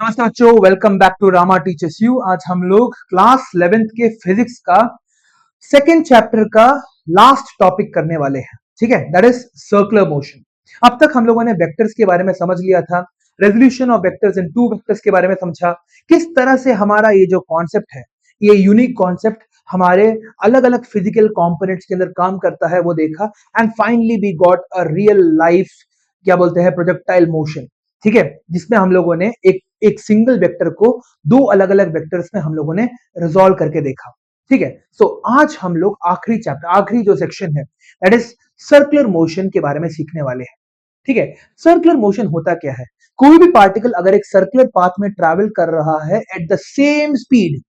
नमस्कार बच्चों, welcome back to Rama teachers you. आज हम लोग क्लास 11th के फिजिक्स का सेकेंड चैप्टर का लास्ट टॉपिक करने वाले हैं। ठीक है, दैट इज सर्कुलर मोशन। अब तक हम लोगों ने वेक्टर्स के बारे में समझ लिया था, resolution of vectors in two vectors के बारे में समझा, किस तरह से हमारा ये जो कॉन्सेप्ट है, ये यूनिक कॉन्सेप्ट हमारे अलग अलग फिजिकल कंपोनेंट्स के अंदर काम करता है वो देखा। And finally we got a real life, क्या बोलते हैं, प्रोजेक्टाइल मोशन। ठीक है, जिसमें हम लोगों ने एक सिंगल वेक्टर को दो अलग अलग वेक्टर्स में हम लोगों ने रिजॉल्व करके देखा। ठीक है, सो आज हम लोग आखिरी चैप्टर, आखिरी जो सेक्शन है, दैट इज सर्कुलर मोशन के बारे में सीखने वाले हैं। ठीक है, सर्कुलर मोशन होता क्या है? कोई भी पार्टिकल अगर एक सर्कुलर पाथ में ट्रैवल कर रहा है एट द सेम स्पीड,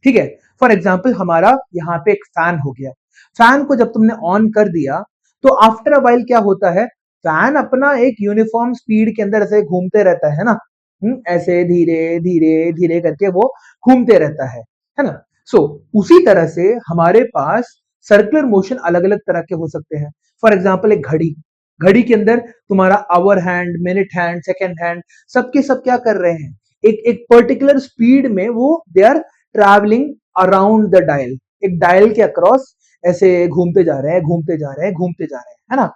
ठीक है, फॉर एग्जाम्पल हमारा यहाँ पे एक फैन हो गया। फैन को जब तुमने ऑन कर दिया तो आफ्टर अ वाइल क्या होता है, फैन अपना एक यूनिफॉर्म स्पीड के अंदर ऐसे घूमते रहता है ना। ऐसे धीरे धीरे धीरे करके वो घूमते रहता है ना। सो उसी तरह से हमारे पास सर्कुलर मोशन अलग अलग तरह के हो सकते हैं। फॉर एग्जाम्पल एक घड़ी, घड़ी के अंदर तुम्हारा hour hand, minute hand, second hand, सबके सब क्या कर रहे हैं, एक एक पर्टिकुलर स्पीड में वो they are travelling around the dial, एक डायल के अक्रॉस ऐसे घूमते जा रहे हैं, घूमते जा रहे हैं, घूमते जा रहे हैं, है ना।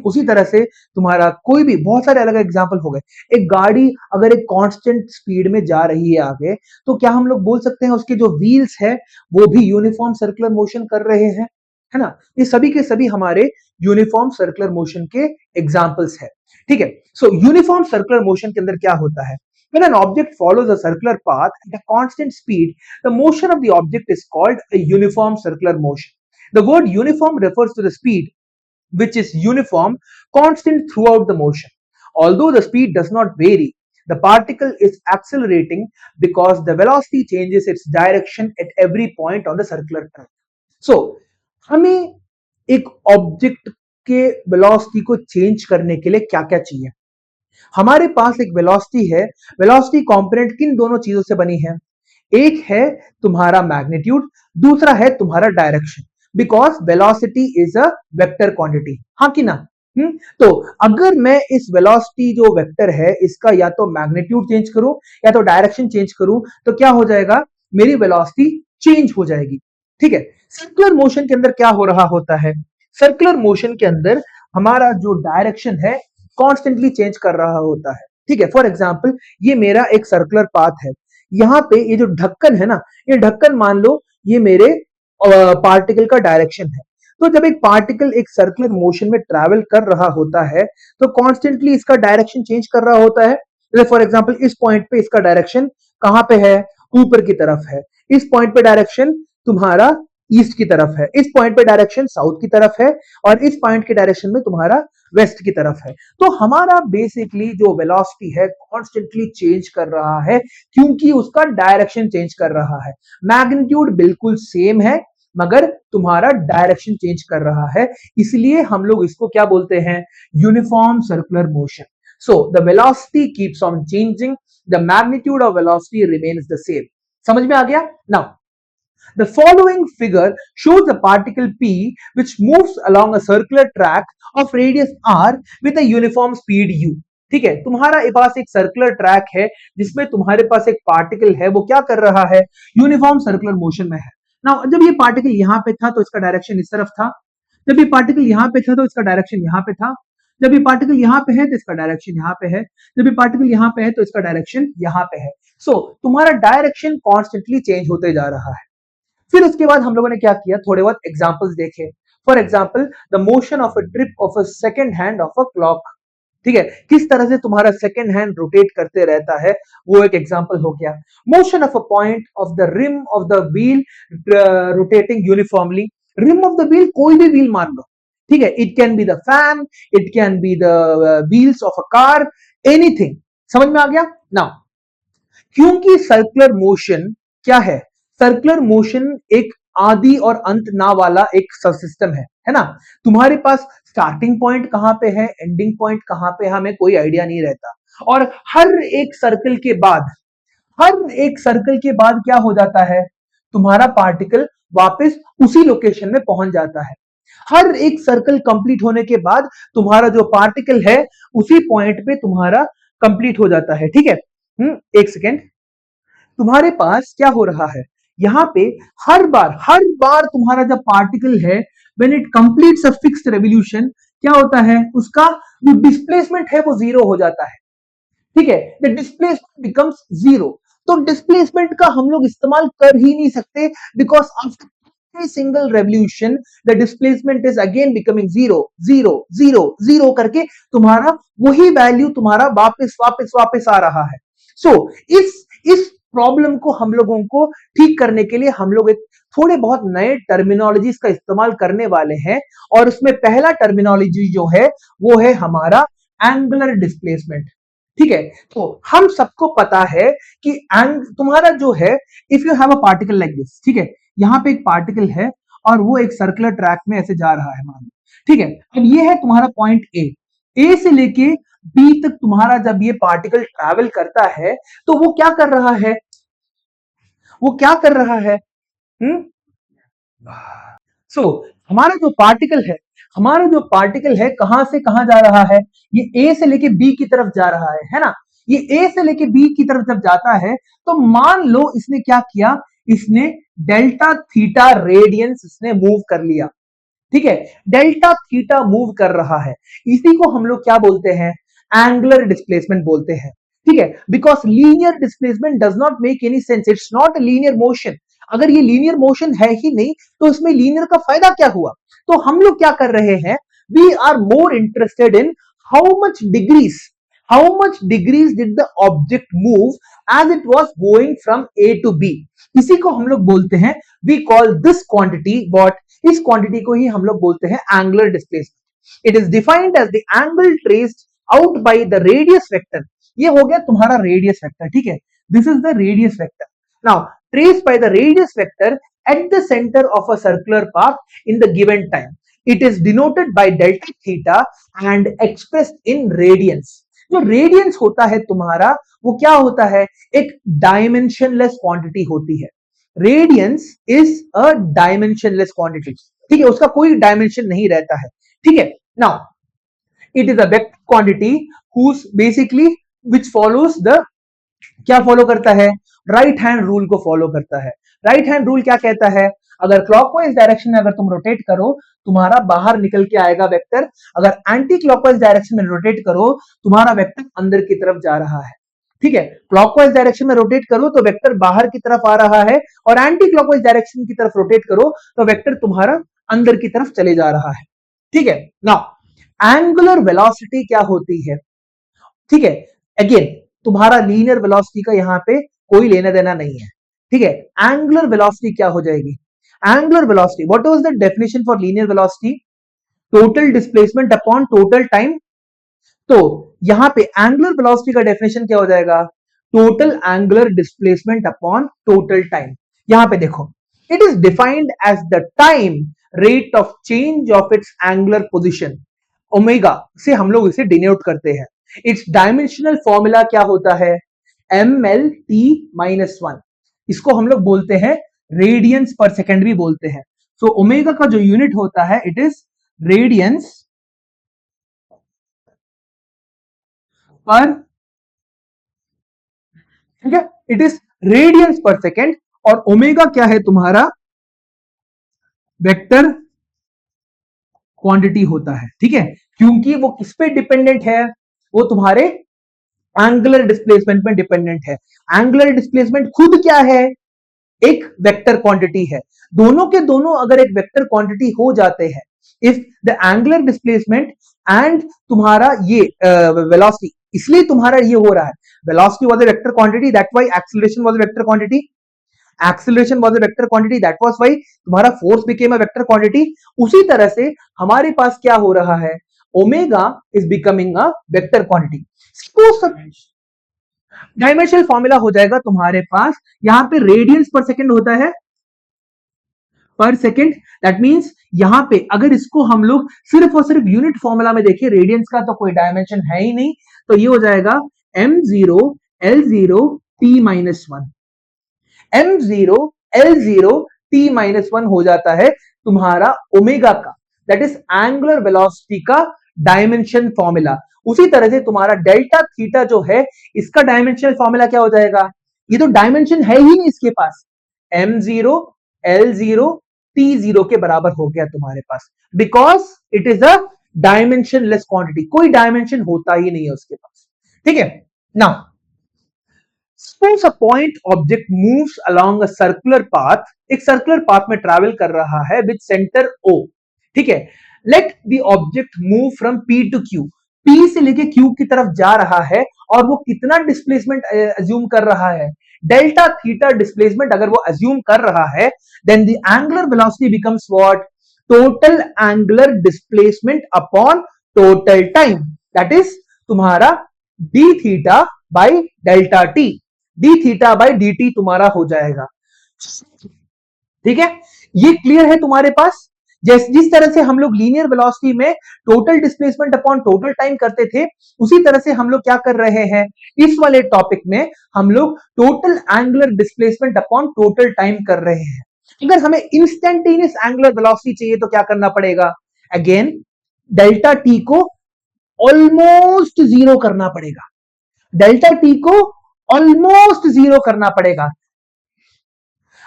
उसी तरह से तुम्हारा कोई भी बहुत सारे अलग एग्जाम्पल हो गए। एक गाड़ी अगर एक कांस्टेंट स्पीड में जा रही है आगे, तो क्या हम लोग बोल सकते हैं उसके जो व्हील्स है वो भी यूनिफॉर्म सर्कुलर मोशन कर रहे हैं, है ना। ये सभी के सभी हमारे यूनिफॉर्म सर्कुलर मोशन के एग्जाम्पल्स है। ठीक है, सो यूनिफॉर्म सर्कुलर मोशन के अंदर क्या होता है? When an object follows a circular path at a constant speed, the motion of the object is called a uniform circular motion. The word uniform refers to the speed which is uniform, constant throughout the motion. Although the speed does not vary, the particle is accelerating because the velocity changes its direction at every point on the circular track. So, हमें एक object के velocity को change करने के लिए क्या क्या चाहिए? हमारे पास एक वेलोसिटी है। वेलोसिटी कंपोनेंट किन दोनों चीजों से बनी है? एक है तुम्हारा मैग्नीट्यूड, दूसरा है तुम्हारा direction, because velocity is a vector quantity, हाँ कि ना। तो अगर मैं इस वेलोसिटी जो वेक्टर है इसका या तो मैग्नीट्यूड चेंज करूं या तो डायरेक्शन चेंज करूं, तो क्या हो जाएगा, मेरी वेलोसिटी चेंज हो जाएगी। ठीक है, सर्कुलर मोशन के अंदर क्या हो रहा होता है? सर्कुलर मोशन के अंदर हमारा जो डायरेक्शन है कॉन्स्टेंटली चेंज कर रहा होता है। ठीक है, फॉर एग्जाम्पल ये मेरा एक सर्कुलर पाथ है, यहाँ पे ये जो ढक्कन है ना, ये ढक्कन मान लो ये मेरे पार्टिकल का डायरेक्शन है। तो जब एक पार्टिकल एक सर्कुलर मोशन में ट्रैवल कर रहा होता है तो कॉन्स्टेंटली इसका डायरेक्शन चेंज कर रहा होता है। फॉर एग्जाम्पल इस पॉइंट पे इसका डायरेक्शन कहां पे है, ऊपर की तरफ है। इस पॉइंट पे डायरेक्शन तुम्हारा ईस्ट की तरफ है, इस पॉइंट पे डायरेक्शन साउथ की तरफ है, और इस पॉइंट के डायरेक्शन में तुम्हारा वेस्ट की तरफ है। तो हमारा बेसिकली जो वेलोसिटी है कॉन्स्टेंटली चेंज कर रहा है क्योंकि उसका डायरेक्शन चेंज कर रहा है। मैग्नीट्यूड बिल्कुल सेम है मगर तुम्हारा डायरेक्शन चेंज कर रहा है, इसलिए हम लोग इसको क्या बोलते हैं, uniform circular motion. So the velocity keeps on changing, the magnitude of velocity remains the same. समझ में आ गया? Now the following figure shows a particle P which moves along a circular track of radius r with a uniform speed u. ठीक है, तुम्हारा पास एक circular track है जिसमें तुम्हारे पास एक पार्टिकल है, वो क्या कर रहा है, यूनिफॉर्म सर्कुलर मोशन में है ना। जब ये पार्टिकल यहां पे था तो इसका डायरेक्शन इस तरफ था, जब ये पार्टिकल यहां पे था तो इसका डायरेक्शन यहां पे था, जब ये पार्टिकल यहां पे है तो इसका डायरेक्शन यहां पे है, जब ये पार्टिकल यहां पे है तो इसका डायरेक्शन यहां पे है। सो तुम्हारा डायरेक्शन कॉन्स्टेंटली चेंज होते जा रहा है। फिर उसके बाद हम लोगों ने क्या किया, थोड़े बहुत एग्जांपल्स देखे। For example the motion of a trip of a second hand of a clock. ठीक है, किस तरह से तुम्हारा सेकंड हैंड रोटेट करते रहता है, वो एक एग्जांपल हो गया। Motion of a point of the rim of the wheel rotating uniformly. Rim of the wheel कोई भी व्हील मान लो, ठीक है, it can be the fan, it can be the wheels of a car, anything. समझ में आ गया? Now क्योंकि सर्कुलर मोशन क्या है, सर्कुलर मोशन एक आदि और अंत ना वाला एक सब सिस्टम है ना। तुम्हारे पास स्टार्टिंग पॉइंट कहां पे है, एंडिंग पॉइंट कहां पे, हमें कोई आइडिया नहीं रहता। और हर एक सर्कल के बाद, हर एक सर्कल के बाद क्या हो जाता है, तुम्हारा पार्टिकल वापस उसी लोकेशन में पहुंच जाता है। हर एक सर्कल कंप्लीट होने के बाद तुम्हारा जो पार्टिकल है उसी पॉइंट पे तुम्हारा कंप्लीट हो जाता है। ठीक है, एक सेकेंड, तुम्हारे पास क्या हो रहा है यहां पे, हर बार तुम्हारा जब पार्टिकल है, when it completes a fixed revolution, क्या होता है, उसका जो डिस्प्लेसमेंट है वो जीरो हो जाता है। ठीक है, द डिस्प्लेसमेंट बिकम्स जीरो। तो डिस्प्लेसमेंट का हम लोग इस्तेमाल कर ही नहीं सकते, because after single revolution the displacement is again becoming zero, zero zero zero करके तुम्हारा वही वैल्यू तुम्हारा वापस वापस वापस आ रहा है। सो इस प्रॉब्लम को हम लोगों को ठीक करने के लिए हम लोग एक थोड़े बहुत नए टर्मिनोलॉजीज का इस्तेमाल करने वाले हैं, और उसमें पहला टर्मिनोलॉजी जो है वो है हमारा एंगुलर डिस्प्लेसमेंट। ठीक है, तो हम सबको पता है कि तुम्हारा जो है, if you have a particle like this, ठीक है, यहां पे एक पार्टिकल है और वो एक सर्कुलर ट्रैक में ऐसे जा रहा है मान लो। ठीक है, अब ये है तुम्हारा पॉइंट ए से लेके बी तक तुम्हारा जब ये पार्टिकल ट्रैवल करता है तो वो क्या कर रहा है, वो क्या कर रहा है, हम्म सो हमारा जो पार्टिकल है, हमारा जो पार्टिकल है कहां से कहां जा रहा है, ये ए से लेके बी की तरफ जा रहा है ना। ये ए से लेके बी की तरफ जब जाता है तो मान लो इसने क्या किया, इसने डेल्टा थीटा रेडियंस इसने मूव कर लिया। ठीक है, डेल्टा थीटा मूव कर रहा है, इसी को हम लोग क्या बोलते हैं, एंगुलर डिस्प्लेसमेंट बोलते हैं। ठीक है, because linear displacement does not make any sense, it's not a linear motion. अगर ये लीनियर मोशन है ही नहीं तो इसमें लीनियर का फायदा क्या हुआ। तो हम लोग क्या कर रहे हैं, we are more interested in how much degrees, how much degrees did the object move as it was going from A to B. इसी को हम लोग बोलते हैं, we call this quantity what, इस क्वांटिटी को ही हम लोग बोलते हैं angular displacement. It is defined as the angle traced out by the radius vector. ये हो गया तुम्हारा रेडियस वेक्टर। ठीक है, this is the radius vector. Now traced bye the radius vector at the centre of a circular path in the given time, it is denoted by delta theta and expressed in radiance. जो radiance होता है तुम्हारा वो क्या होता है, एक dimensionless quantity होती है। Radiance is a dimensionless quantity. ठीक है, उसका कोई डायमेंशन नहीं रहता है। ठीक है, now it is a vector quantity whose basically which follows the, क्या फॉलो करता है, राइट हैंड रूल को फॉलो करता है। राइट हैंड रूल क्या कहता है, अगर क्लॉकवाइज डायरेक्शन में अगर तुम रोटेट करो तुम्हारा बाहर निकल के आएगा वेक्टर, अगर एंटी क्लॉकवाइज डायरेक्शन में रोटेट करो तुम्हारा वेक्टर अंदर की तरफ जा रहा है। ठीक है, क्लॉकवाइज डायरेक्शन में रोटेट करो तो वेक्टर बाहर की तरफ आ रहा है, और एंटी क्लॉकवाइज डायरेक्शन की तरफ रोटेट करो तो वेक्टर तुम्हारा अंदर की तरफ चले जा रहा है। ठीक है, नाउ एंगुलर वेलोसिटी क्या होती है। ठीक है, अगेन तुम्हारा लीनियर वेलोसिटी का यहां पे कोई लेना देना नहीं है। ठीक है, एंगुलर वेलोसिटी क्या हो जाएगी, angular velocity, what was the definition for linear velocity, total displacement upon total time. तो यहां पे एंगुलर वेलोसिटी का डेफिनेशन क्या हो जाएगा, total angular displacement upon total time. यहां पे देखो, it is defined as the time rate of change of its angular position, omega से हम लोग इसे डिनोट करते हैं। इट्स डायमेंशनल फॉर्मूला क्या होता है, mlt-1, इसको हम लोग बोलते हैं रेडियंस पर सेकेंड भी बोलते हैं। सो ओमेगा का जो यूनिट होता है इट इज रेडियंस पर, ठीक है, it is radiance per second, और ओमेगा क्या है तुम्हारा वेक्टर क्वांटिटी होता है। ठीक है, क्योंकि वो किस पे डिपेंडेंट है, वो तुम्हारे एंगुलर डिस्प्लेसमेंट में डिपेंडेंट है। एंगुलर डिस्प्लेसमेंट खुद क्या है, एक वेक्टर क्वांटिटी है। दोनों के दोनों अगर एक वेक्टर क्वांटिटी हो जाते हैं, if the angular displacement and तुम्हारा ये वेलोसिटी, इसलिए तुम्हारा ये हो रहा है, velocity was a vector quantity that why acceleration was a vector quantity, acceleration was a vector quantity that was why तुम्हारा force became a vector quantity. उसी तरह से हमारे पास क्या हो रहा है, omega is becoming a vector quantity. Dimensional formula हो जाएगा तुम्हारे पास, यहां पे रेडियंस पर सेकंड होता है, पर सेकंड, दैट मींस यहां पे अगर इसको हम लोग सिर्फ और सिर्फ यूनिट फॉर्मूला में देखिए, रेडियंस का तो कोई डायमेंशन है ही नहीं, तो ये हो जाएगा m0 l0 t-1, m0 l0 t-1 हो जाता है तुम्हारा ओमेगा का, दैट इज एंगुलर वेलोसिटी का डायमेंशन फॉर्मूला। उसी तरह से तुम्हारा डेल्टा थीटा जो है इसका डायमेंशनल फॉर्मूला क्या हो जाएगा, ये तो डायमेंशन है ही नहीं इसके पास, m0 l0 t0 के बराबर हो गया तुम्हारे पास, because it is a dimensionless quantity, कोई डायमेंशन होता ही नहीं है उसके पास। ठीक है, now suppose a point object moves along a circular path, एक सर्कुलर पाथ में ट्रैवल कर रहा है विद सेंटर O। ठीक है, let the object move from P to Q, P से लेके Q की तरफ जा रहा है और वो कितना डिस्प्लेसमेंट अज्यूम कर रहा है, डेल्टा थीटा डिस्प्लेसमेंट अगर वो अज्यूम कर रहा है, then the angular velocity becomes what, total angular displacement upon total time, that is तुम्हारा d theta by delta T, D theta by D T तुम्हारा हो जाएगा। ठीक है, ये क्लियर है तुम्हारे पास। जिस तरह से हम लोग लीनियर वेलोसिटी में total displacement upon total time करते थे, उसी तरह से हम लोग क्या कर रहे हैं इस वाले टॉपिक में, हम लोग total angular displacement upon total time कर रहे हैं। अगर हमें इंस्टेंटेनियस एंगुलर वेलोसिटी चाहिए तो क्या करना पड़ेगा, अगेन डेल्टा टी को ऑलमोस्ट जीरो करना पड़ेगा, डेल्टा टी को ऑलमोस्ट जीरो करना पड़ेगा,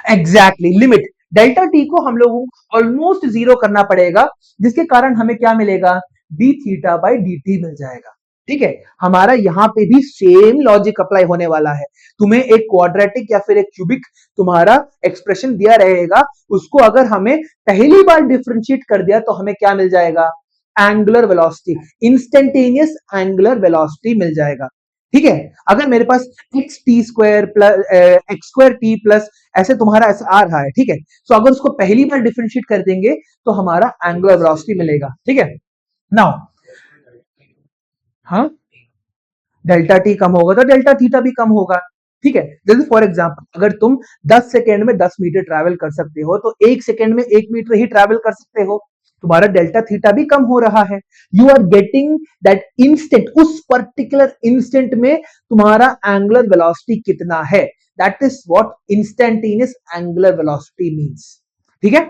एग्जैक्टली लिमिट डेल्टा टी को हम लोगों को ऑलमोस्ट जीरो करना पड़ेगा, जिसके कारण हमें क्या मिलेगा, D theta by D T मिल जाएगा। ठीक है, हमारा यहां पे भी सेम लॉजिक अप्लाई होने वाला है, तुम्हें एक क्वाड्रेटिक या फिर एक क्यूबिक तुम्हारा एक्सप्रेशन दिया रहेगा, उसको अगर हमें पहली बार डिफरेंशिएट कर दिया तो हमें क्या मिल जाएगा, angular velocity, instantaneous angular velocity मिल जाएगा। ठीक है, अगर मेरे पास X T square plus X square T plus ऐसे तुम्हारा ऐसा आ रहा है, ठीक है, तो अगर उसको पहली बार डिफरेंशिएट कर देंगे तो हमारा एंगुलर वेलोसिटी मिलेगा। ठीक है, नाउ हाँ, डेल्टा टी कम होगा तो डेल्टा थीटा भी कम होगा। ठीक है, जैसे फॉर एग्जांपल अगर तुम 10 सेकेंड में 10 मीटर ट्रैवल कर सकते हो तो 1 सेकेंड में 1 मीटर ही ट्रैवल कर सकते हो, तुम्हारा डेल्टा थीटा भी कम हो रहा है। You are getting that instant, उस पर्टिकुलर इंस्टेंट में तुम्हारा एंगुलर वेलोसिटी कितना है, that is what instantaneous angular velocity means. ठीक है,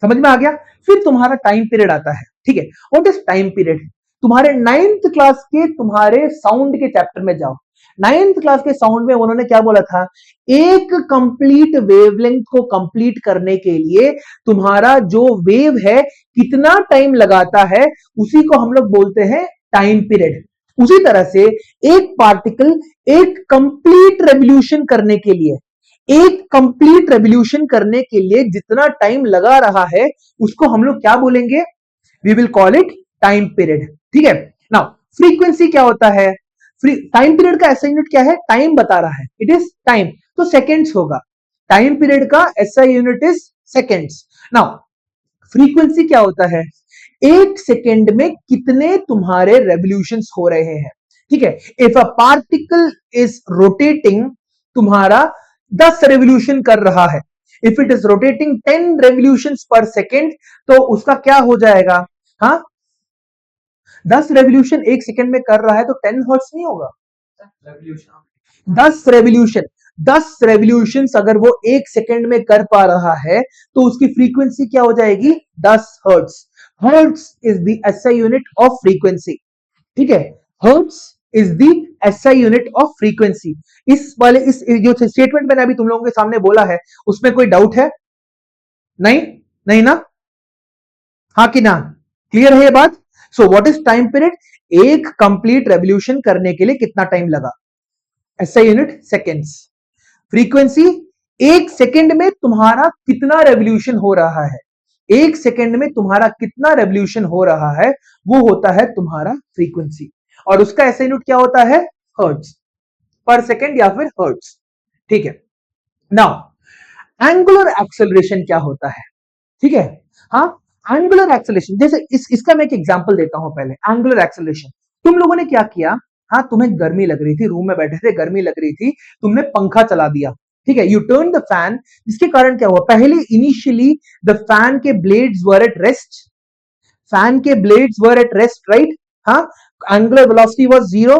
समझ में आ गया। फिर तुम्हारा टाइम पीरियड आता है। ठीक है, व्हाट इज टाइम पीरियड, तुम्हारे 9th क्लास के तुम्हारे साउंड के चैप्टर में जाओ, 9th क्लास के साउंड में उन्होंने क्या बोला था, एक कंप्लीट वेवलेंथ को कंप्लीट करने के लिए तुम्हारा जो वेव है कितना टाइम लगाता है, उसी को हम लोग बोलते हैं टाइम पीरियड। उसी तरह से एक पार्टिकल एक कंप्लीट रेवोल्यूशन करने के लिए, एक कंप्लीट रेवोल्यूशन करने के लिए जितना टाइम लगा रहा है उसको हम लोग क्या बोलेंगे, we will call it time period. ठीक है, नाउ फ्रीक्वेंसी क्या होता है, टाइम पीरियड का एसआई यूनिट क्या है, टाइम बता रहा है, इट इज टाइम, तो सेकेंड्स होगा, टाइम पीरियड का SI unit is seconds. Now frequency क्या होता है, एक सेकेंड में कितने तुम्हारे रेवोल्यूशंस हो रहे हैं। ठीक है, if a particle is rotating, तुम्हारा 10 रेवोल्यूशन कर रहा है, if it is rotating 10 revolutions पर सेकेंड, तो उसका क्या हो जाएगा, हाँ 10 रेवोल्यूशन एक सेकंड में कर रहा है तो 10 हर्ट्ज नहीं होगा, 10 रेवोल्यूशन, 10 रेवोल्यूशन अगर वो एक सेकंड में कर पा रहा है तो उसकी फ्रीक्वेंसी क्या हो जाएगी, 10 hertz. Hertz is the SI unit of frequency. ठीक है, hertz is the SI unit of frequency. इस वाले इस जो स्टेटमेंट मैंने अभी तुम लोगों के सामने बोला है उसमें कोई डाउट है, नहीं नहीं ना, हाँ कि ना, क्लियर है ये बात। So what is time period, एक कंप्लीट रेवोल्यूशन करने के लिए कितना टाइम लगा, एसआई यूनिट सेकेंड्स। फ्रीक्वेंसी, एक सेकंड में तुम्हारा कितना रेवोल्यूशन हो रहा है, एक सेकंड में तुम्हारा कितना रेवोल्यूशन हो रहा है वो होता है तुम्हारा फ्रीक्वेंसी, और उसका एसआई यूनिट क्या होता है, हर्ट्ज पर सेकंड या फिर हर्ट्ज। ठीक है, नाउ एंगुलर एक्सेलरेशन क्या होता है। ठीक है, हाँ एंगुलर एक्सेलरेशन, जैसे इसका मैं एक एग्जांपल देता हूं पहले। एंगुलर एक्सेलरेशन, तुम लोगों ने क्या किया, हाँ तुम्हें गर्मी लग रही थी, रूम में बैठे थे, गर्मी लग रही थी, तुमने पंखा चला दिया। ठीक है, यू टर्न द फैन, जिसके कारण क्या हुआ, पहले इनिशियली द फैन के blades were at rest, fan के blades were at rest, right, हाँ एंगुलर वेलोसिटी वाज जीरो।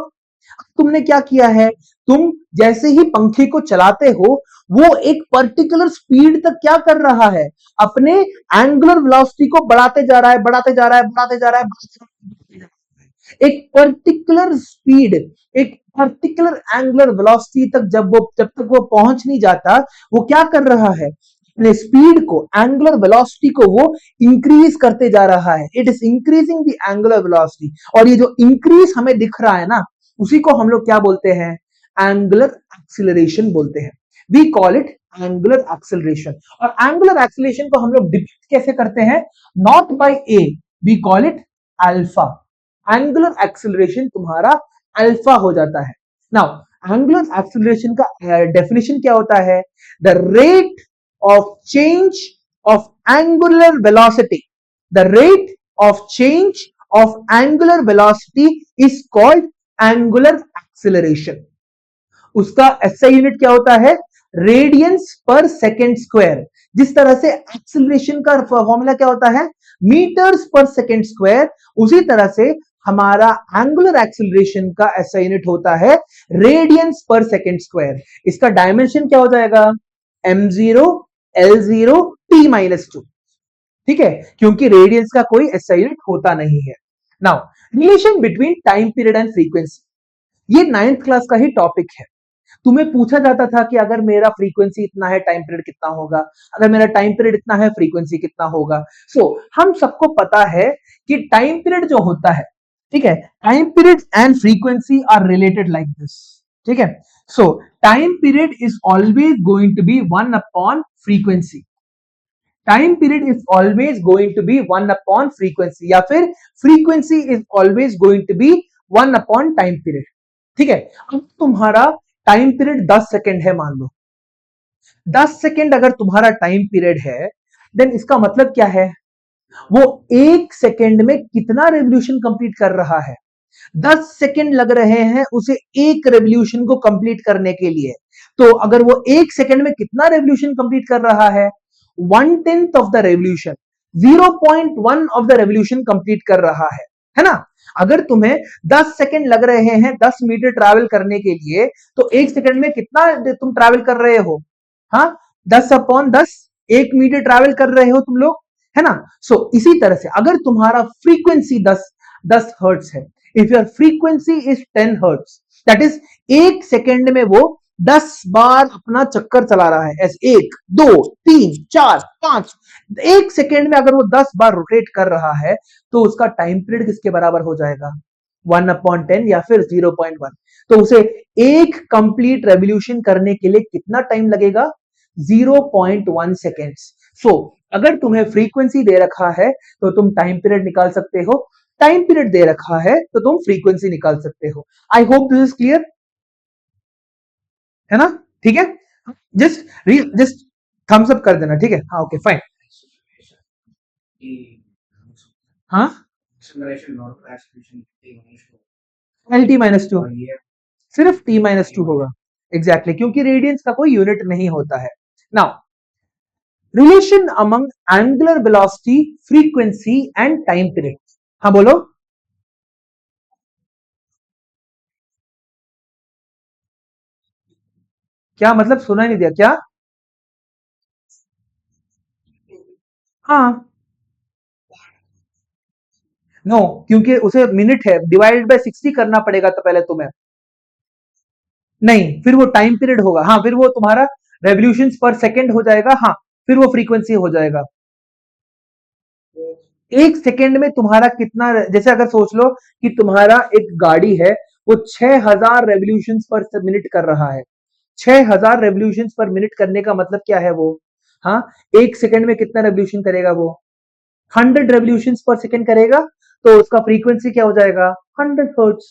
तुमने क्या किया है, तुम जैसे ही पंखे को चलाते हो वो एक पर्टिकुलर स्पीड तक क्या कर रहा है, अपने एंगुलर वेलोसिटी को बढ़ाते जा रहा है, बढ़ाते जा रहा है, बढ़ाते जा रहा है, बढ़ाते जा रहा है। एक पर्टिकुलर स्पीड, एक पर्टिकुलर एंगुलर वेलोसिटी तक जब तक वो पहुंच नहीं जाता, वो क्या कर रहा है, अपने स्पीड को, एंगुलर वेलोसिटी को वो इंक्रीज करते जा रहा है। It is increasing the angular velocity, और ये जो इंक्रीज हमें दिख रहा है ना, उसी को हम लोग क्या बोलते हैं, एंगुलर एक्सिलरेशन बोलते हैं। We call it angular acceleration. और एंगुलर एक्सिलरेशन को हम लोग डिपिक्ट कैसे करते हैं, not by A, we call it alpha. Angular acceleration तुम्हारा अल्फा हो जाता है। नाउ एंगुलर एक्सिलरेशन का डेफिनेशन क्या होता है, the rate of change of angular velocity, the rate of change of angular velocity is called angular acceleration. उसका SI unit क्या होता है, रेडियंस पर सेकेंड स्क्वायर। जिस तरह से एक्सिलरेशन का फॉर्मूला क्या होता है, मीटर्स पर सेकेंड स्क्वायर, उसी तरह से हमारा एंगुलर एक्सिलरेशन का एसआई यूनिट होता है रेडियंस पर सेकेंड स्क्वायर। इसका डायमेंशन क्या हो जाएगा, m0 l0 t-2, ठीक है, क्योंकि रेडियंस का कोई एसआई यूनिट होता नहीं है। Now relation between time period and frequency, ये 9th क्लास का ही टॉपिक है। तुम्हें पूछा जाता था कि अगर मेरा फ्रीक्वेंसी इतना है, टाइम पीरियड कितना होगा, अगर मेरा टाइम पीरियड इतना है, फ्रीक्वेंसी कितना होगा। हम सबको पता है कि टाइम पीरियड जो होता है, ठीक है, time period and frequency are related like this, ठीक है। Time period is always going to be 1 upon frequency, time period is always going to be 1 upon frequency, या फिर frequency is always going to be 1 upon time period, ठीक है। अब तुम्हारा time period 10 second है, मान लो 10 सेकेंड अगर तुम्हारा टाइम पीरियड है, देन इसका मतलब क्या है, वो 1 सेकेंड में कितना रेवोल्यूशन कंप्लीट कर रहा है, 10 सेकेंड लग रहे हैं उसे एक रेवोल्यूशन को कंप्लीट करने के लिए। तो अगर वो 1 सेकेंड में कितना रेवोल्यूशन कंप्लीट कर रहा है, 1/10 of the revolution, 0.1 of the revolution complete कर रहा है ना। अगर तुम्हें 10 सेकेंड लग रहे हैं 10 मीटर ट्रैवल करने के लिए, तो 1 सेकेंड में कितना तुम ट्रैवल कर रहे हो, हाँ, 10/10, 1 मीटर ट्रैवल कर रहे हो तुम लोग, है ना। इसी तरह से अगर तुम्हारा फ्रीक्वेंसी 10 हर्ट्ज है, if your frequency is 10 hertz, that is 1 second में वो 10 बार अपना चक्कर चला रहा है, ऐसे 1 2 3 4 5, 1 सेकेंड में अगर वो 10 बार रोटेट कर रहा है, तो उसका टाइम पीरियड किसके बराबर हो जाएगा, 1/10 या फिर 0.1। तो उसे एक कंप्लीट रेवोल्यूशन करने के लिए कितना टाइम लगेगा, 0.1 सेकेंड्स। अगर तुम्हें फ्रीक्वेंसी दे रखा है तो तुम टाइम पीरियड निकाल सकते हो, टाइम पीरियड दे रखा है तो तुम फ्रीक्वेंसी निकाल सकते हो। I hope this is clear, है ना, ठीक है। जस्ट थम्स अप कर देना, ठीक है, हाँ ओके फाइन। हाँ LT-2 सिर्फ T-2 होगा, एग्जैक्टली, क्योंकि रेडियंस का कोई यूनिट नहीं होता है। Now relation among angular velocity, frequency and time period, हाँ बोलो। क्या मतलब, सुना ही नहीं दिया क्या, हाँ, नो, क्योंकि उसे मिनट है, डिवाइडेड बाय 60 करना पड़ेगा तो पहले तुम्हें, नहीं, फिर वो टाइम पीरियड होगा, हाँ, फिर वो तुम्हारा रेवोल्यूशंस पर सेकंड हो जाएगा, हाँ, फिर वो फ्रीक्वेंसी हो जाएगा। 1 सेकेंड में तुम्हारा कितना, जैसे अगर सोच लो कि तुम्हारा एक गाड़ी है, वो 6000 रेवोल्यूशंस पर मिनट कर रहा है, 6000 रेवोल्यूशंस पर मिनट करने का मतलब क्या है वो, हाँ, 1 सेकेंड में कितना रेवोल्यूशन करेगा वो, 100 रेवोल्यूशंस पर सेकेंड करेगा, तो उसका फ्रीक्वेंसी क्या हो जाएगा, 100 हर्ट्ज।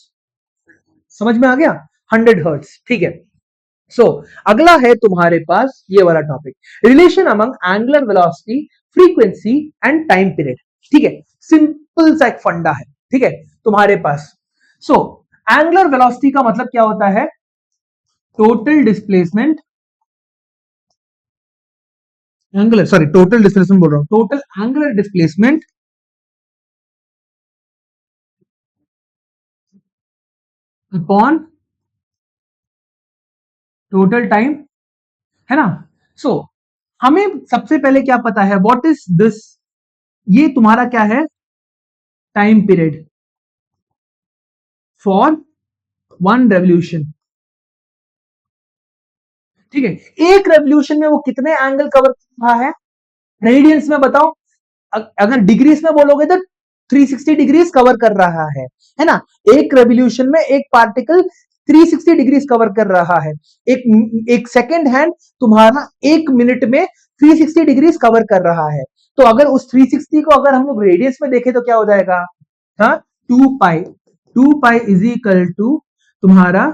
समझ में आ गया, 100 हर्ट्ज, ठीक है। अगला है तुम्हारे पास ये वाला topic, relation among angular velocity, frequency and time period, ठीक है। सिंपल सा एक फंडा है, ठीक है, तुम्हारे पास। एंगुलर वेलोसिटी का मतलब क्या होता है, टोटल डिस्प्लेसमेंट, टोटल डिस्प्लेसमेंट बोल रहा हूं, total angular displacement upon total time, है ना। हमें सबसे पहले क्या पता है, व्हाट इज दिस, ये तुम्हारा क्या है, टाइम पीरियड, फॉर 1 रेवोल्यूशन। ठीक है, एक रेवोल्यूशन में वो कितने एंगल कवर कर रहा है? रेडियंस में बताओ। अगर डिग्रीज में बोलोगे तो 360 डिग्रीज कवर कर रहा है ना। एक रेवोल्यूशन में एक पार्टिकल 360 डिग्रीज कवर कर रहा है। एक सेकेंड हैंड तुम्हारा एक मिनट में 360 डिग्रीज कवर कर रहा है। तो अगर उस 360 को अगर हम लोग रेडियंस में देखें तो क्या हो जाएगा? हाँ, 2 पाई इज इक्वल टू तुम्हारा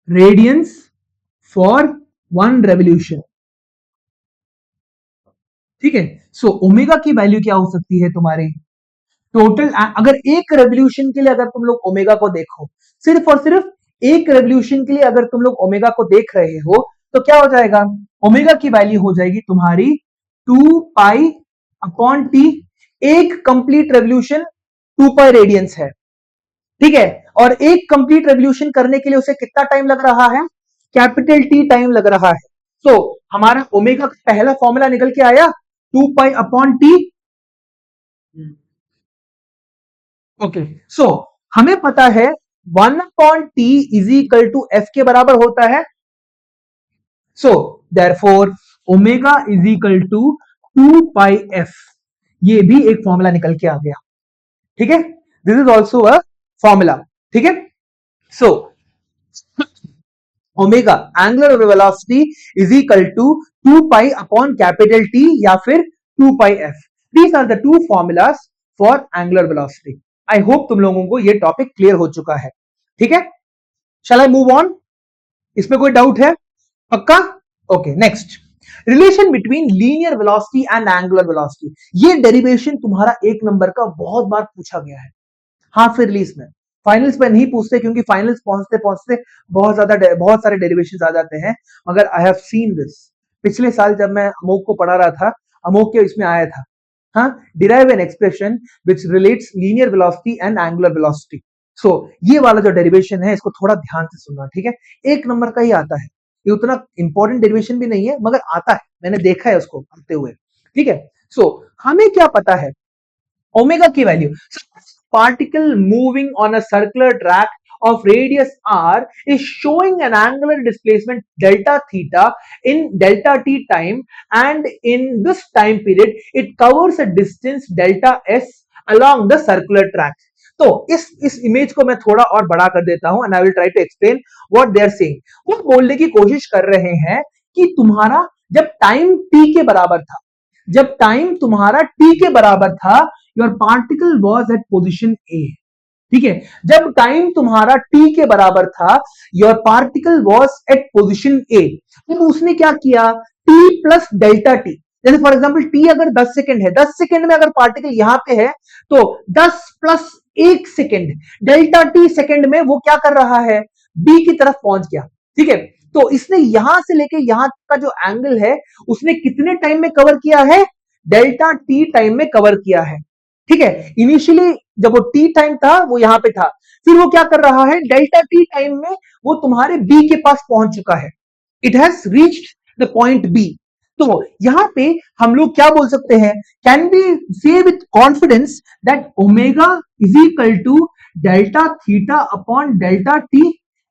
रेडियंस फॉर 1 रेवोल्यूशन। ठीक है, सो ओमेगा की वैल्यू क्या हो सकती है तुम्हारी? टोटल अगर एक रेवोल्यूशन के लिए अगर तुम लोग ओमेगा को देखो, सिर्फ और सिर्फ एक रेवोल्यूशन के लिए अगर तुम लोग ओमेगा को देख रहे हो तो क्या हो जाएगा? ओमेगा की वैल्यू हो जाएगी तुम्हारी 2 पाई अपॉन टी। एक कंप्लीट रेवोल्यूशन 2 पाई रेडियंस है। ठीक है, और एक कंप्लीट रेवोल्यूशन करने के लिए उसे कितना टाइम लग रहा है? कैपिटल टी टाइम लग रहा है। तो हमारा ओमेगा का पहला फॉर्मूला निकल के आया 2 पाई अपॉन टी। ओके, सो हमें पता है 1/t is equal to F के बराबर होता है। So therefore omega is equal to 2 pi F. ये भी एक फॉर्मूला निकल के आ गया। ठीक है, this is also a formula. ठीक है, so omega angular velocity is equal to 2 pi upon capital T या फिर 2 pi F. These are the two formulas for angular velocity. I hope तुम लोगों को ये टॉपिक क्लियर हो चुका है। ठीक है, शैल आई मूव ऑन? इसमें कोई डाउट है? पक्का? Okay, next, relation between linear velocity and angular velocity. ये डेरिवेशन तुम्हारा 1 नंबर का बहुत बार पूछा गया है। हाफ ईयरलीज में, फाइनल्स में नहीं पूछते क्योंकि फाइनल्स पहुंचते पहुंचते बहुत सारे डेरिवेशंस आ जाते हैं। मगर आई हैव सीन दिस पिछले साल जब मैं अमोक को पढ़ा रहा था, अमोक के इसमें आया था, हाँ, derive an expression which relates linear velocity and angular velocity. So ये वाला जो डेरिवेशन है इसको थोड़ा ध्यान से सुनना। ठीक है, 1 नंबर का ही आता है। ये उतना इंपॉर्टेंट डेरिवेशन भी नहीं है मगर आता है, मैंने देखा है उसको आते हुए। ठीक है, सो हमें क्या पता है ओमेगा की value? Particle moving on a circular track of radius r is showing an angular displacement delta theta in delta t time, and in this time period it covers a distance delta s along the circular track. तो इस image को मैं थोड़ा और बड़ा कर देता हूं and I will try to explain what they are saying. वो बोलने की कोशिश कर रहे हैं कि तुम्हारा जब टाइम t के बराबर था, जब टाइम तुम्हारा t के बराबर था, your particle was at position ए। ठीक है, जब टाइम तुम्हारा t के बराबर था, your particle was at position ए, तो उसने क्या किया? t plus delta T. जैसे फॉर एग्जाम्पल t अगर 10 सेकेंड है, 10 सेकेंड में अगर पार्टिकल यहां पे है तो 10 plus 1 second delta T second में वो क्या कर रहा है? b की तरफ पहुंच गया। ठीक है, तो इसने यहां से लेके यहां का जो एंगल है उसने कितने टाइम में कवर किया है? डेल्टा टी टाइम में कवर किया है। ठीक है, इनिशियली जब वो टी टाइम था वो यहां पे था, फिर वो क्या कर रहा है? डेल्टा टी टाइम में वो तुम्हारे बी के पास पहुंच चुका है। It has reached the point B. तो यहां पे हम लोग क्या बोल सकते हैं? Can be say with confidence that omega is equal to delta theta upon delta T.